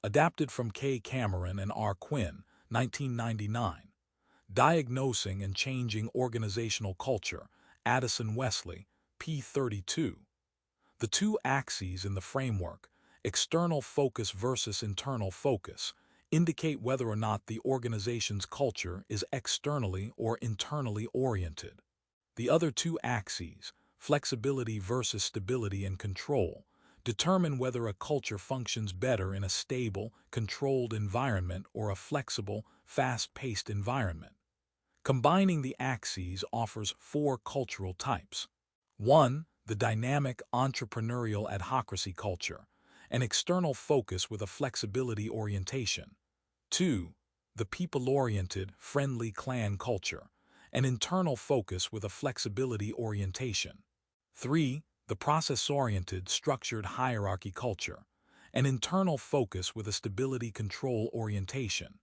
Adapted from K. Cameron and R. Quinn, 1999. Diagnosing and Changing Organizational Culture, Addison Wesley, p. 32. The 2 axes in the framework, external focus versus internal focus, indicate whether or not the organization's culture is externally or internally oriented. The other 2 axes, flexibility versus stability and control, determine whether a culture functions better in a stable, controlled environment or a flexible, fast-paced environment. Combining the axes offers 4 cultural types. 1. The dynamic, entrepreneurial adhocracy culture, an external focus with a flexibility orientation. 2. The people-oriented, friendly clan culture, an internal focus with a flexibility orientation. 3. The process-oriented, structured hierarchy culture, an internal focus with a stability control orientation.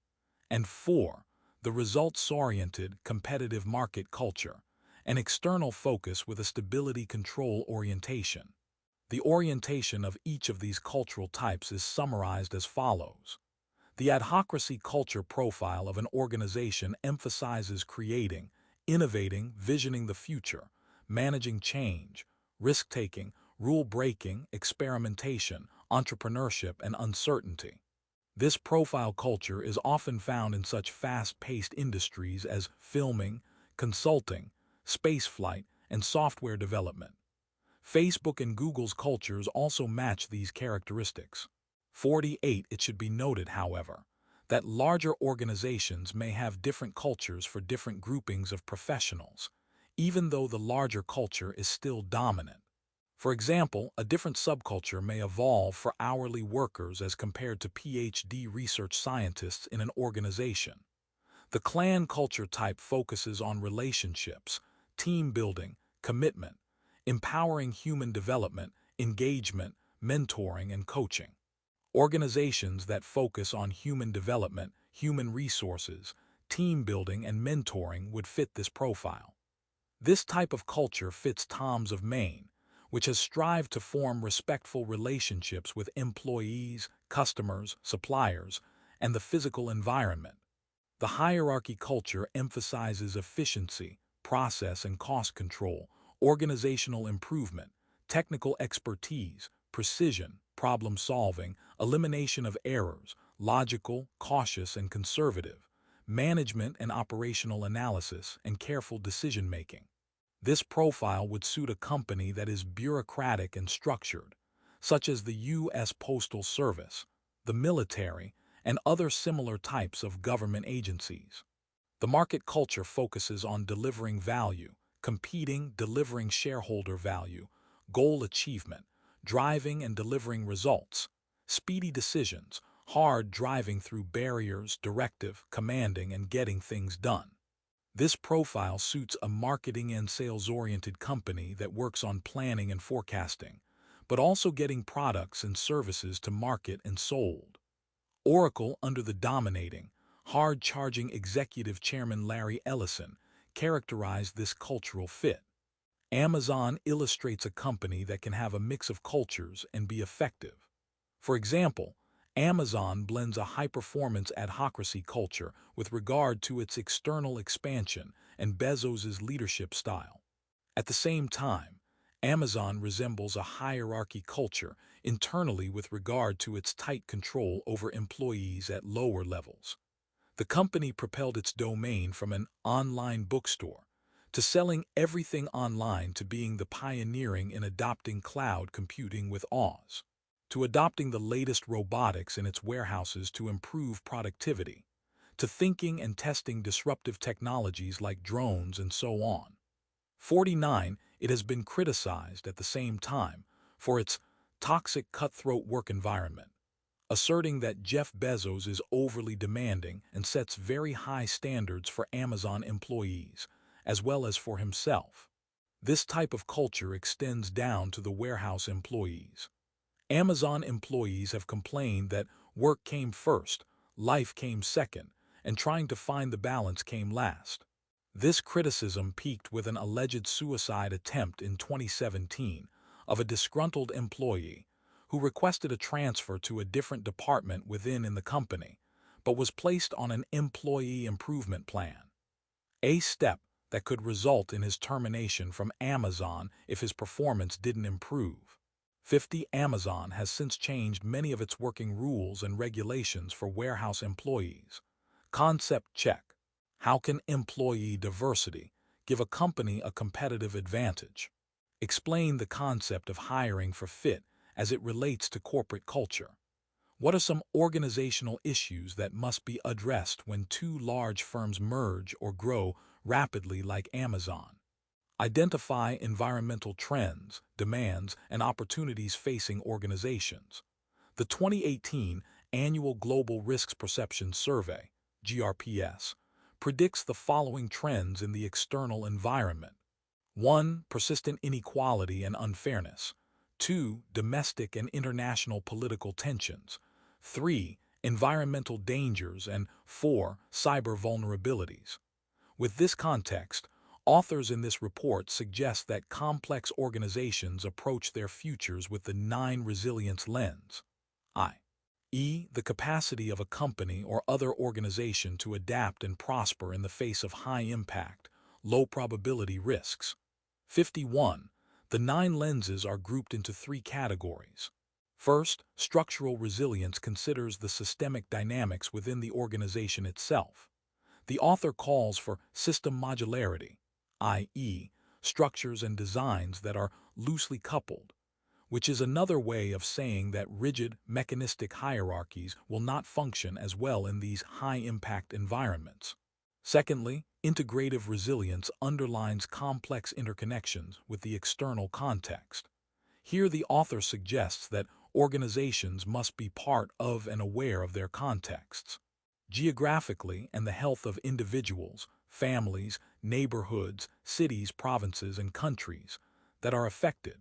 And 4. The results-oriented, competitive market culture, an external focus with a stability control orientation. The orientation of each of these cultural types is summarized as follows. The adhocracy culture profile of an organization emphasizes creating, innovating, visioning the future, managing change, risk-taking, rule-breaking, experimentation, entrepreneurship, and uncertainty. This profile culture is often found in such fast-paced industries as filming, consulting, spaceflight, and software development. Facebook and Google's cultures also match these characteristics. 48. It should be noted, however, that larger organizations may have different cultures for different groupings of professionals, even though the larger culture is still dominant. For example, a different subculture may evolve for hourly workers as compared to PhD research scientists in an organization. The clan culture type focuses on relationships, team building, commitment, empowering human development, engagement, mentoring, and coaching. Organizations that focus on human development, human resources, team building, and mentoring would fit this profile. This type of culture fits Tom's of Maine, which has strived to form respectful relationships with employees, customers, suppliers, and the physical environment. The hierarchy culture emphasizes efficiency, process and cost control, organizational improvement, technical expertise, precision, problem solving, elimination of errors, logical, cautious and conservative, management and operational analysis, and careful decision making. This profile would suit a company that is bureaucratic and structured, such as the U.S. Postal Service, the military, and other similar types of government agencies. The market culture focuses on delivering value, competing, delivering shareholder value, goal achievement, driving and delivering results, speedy decisions, hard driving through barriers, directive, commanding, and getting things done. This profile suits a marketing and sales-oriented company that works on planning and forecasting, but also getting products and services to market and sold. Oracle, under the dominating, hard-charging executive chairman Larry Ellison, characterized this cultural fit. Amazon illustrates a company that can have a mix of cultures and be effective. For example, Amazon blends a high-performance adhocracy culture with regard to its external expansion and Bezos's leadership style. At the same time, Amazon resembles a hierarchy culture internally with regard to its tight control over employees at lower levels. The company propelled its domain from an online bookstore to selling everything online to being the pioneering in adopting cloud computing with Oz, to adopting the latest robotics in its warehouses to improve productivity, to thinking and testing disruptive technologies like drones and so on. 49. It has been criticized at the same time for its toxic cutthroat work environment, asserting that Jeff Bezos is overly demanding and sets very high standards for Amazon employees, as well as for himself. This type of culture extends down to the warehouse employees. Amazon employees have complained that work came first, life came second, and trying to find the balance came last. This criticism peaked with an alleged suicide attempt in 2017 of a disgruntled employee who requested a transfer to a different department within the company, but was placed on an employee improvement plan, a step that could result in his termination from Amazon if his performance didn't improve. 50. Amazon has since changed many of its working rules and regulations for warehouse employees. Concept check. How can employee diversity give a company a competitive advantage? Explain the concept of hiring for fit as it relates to corporate culture. What are some organizational issues that must be addressed when two large firms merge or grow rapidly like Amazon? Identify environmental trends, demands, and opportunities facing organizations. The 2018 Annual Global Risks Perception Survey, GRPS, predicts the following trends in the external environment. 1. Persistent inequality and unfairness. 2. Domestic and international political tensions. 3. Environmental dangers. And 4. Cyber vulnerabilities. With this context, authors in this report suggest that complex organizations approach their futures with the 9 resilience lens, i.e., the capacity of a company or other organization to adapt and prosper in the face of high-impact, low-probability risks. 51. The 9 lenses are grouped into 3 categories. First, structural resilience considers the systemic dynamics within the organization itself. The author calls for system modularity, i.e., structures and designs that are loosely coupled, which is another way of saying that rigid, mechanistic hierarchies will not function as well in these high-impact environments. Secondly, integrative resilience underlines complex interconnections with the external context. Here the author suggests that organizations must be part of and aware of their contexts, geographically and the health of individuals, families, neighborhoods, cities, provinces, and countries that are affected.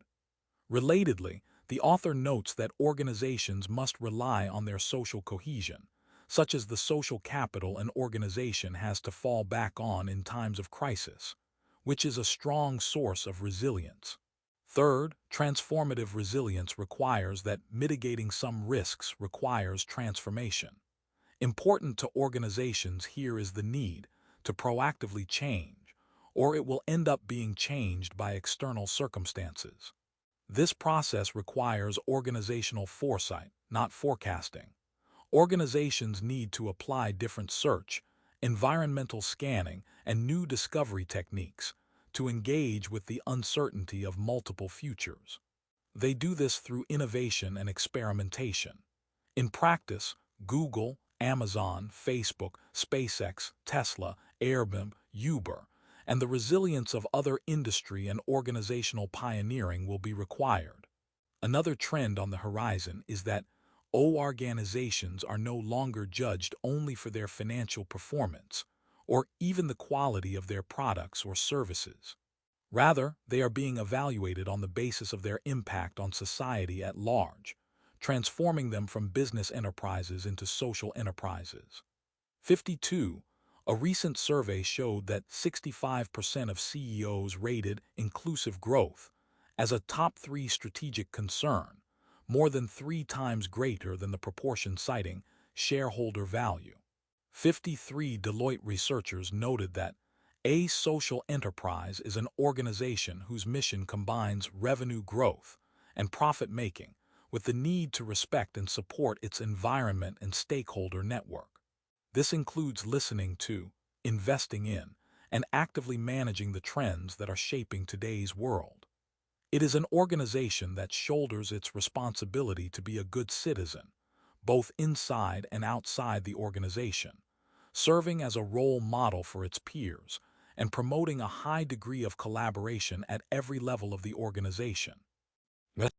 Relatedly, the author notes that organizations must rely on their social cohesion, such as the social capital an organization has to fall back on in times of crisis, which is a strong source of resilience. Third, transformative resilience requires that mitigating some risks requires transformation. Important to organizations here is the need to proactively change, or it will end up being changed by external circumstances. This process requires organizational foresight, not forecasting. Organizations need to apply different search, environmental scanning, and new discovery techniques to engage with the uncertainty of multiple futures. They do this through innovation and experimentation. In practice, Google, Amazon, Facebook, SpaceX, Tesla, Airbnb, Uber, and the resilience of other industry and organizational pioneering will be required. Another trend on the horizon is that organizations are no longer judged only for their financial performance or even the quality of their products or services. Rather, they are being evaluated on the basis of their impact on society at large, transforming them from business enterprises into social enterprises. 52. A recent survey showed that 65% of CEOs rated inclusive growth as a top 3 strategic concern, more than 3 times greater than the proportion citing shareholder value. 53. Deloitte researchers noted that a social enterprise is an organization whose mission combines revenue growth and profit-making with the need to respect and support its environment and stakeholder network. This includes listening to, investing in, and actively managing the trends that are shaping today's world. It is an organization that shoulders its responsibility to be a good citizen, both inside and outside the organization, serving as a role model for its peers and promoting a high degree of collaboration at every level of the organization.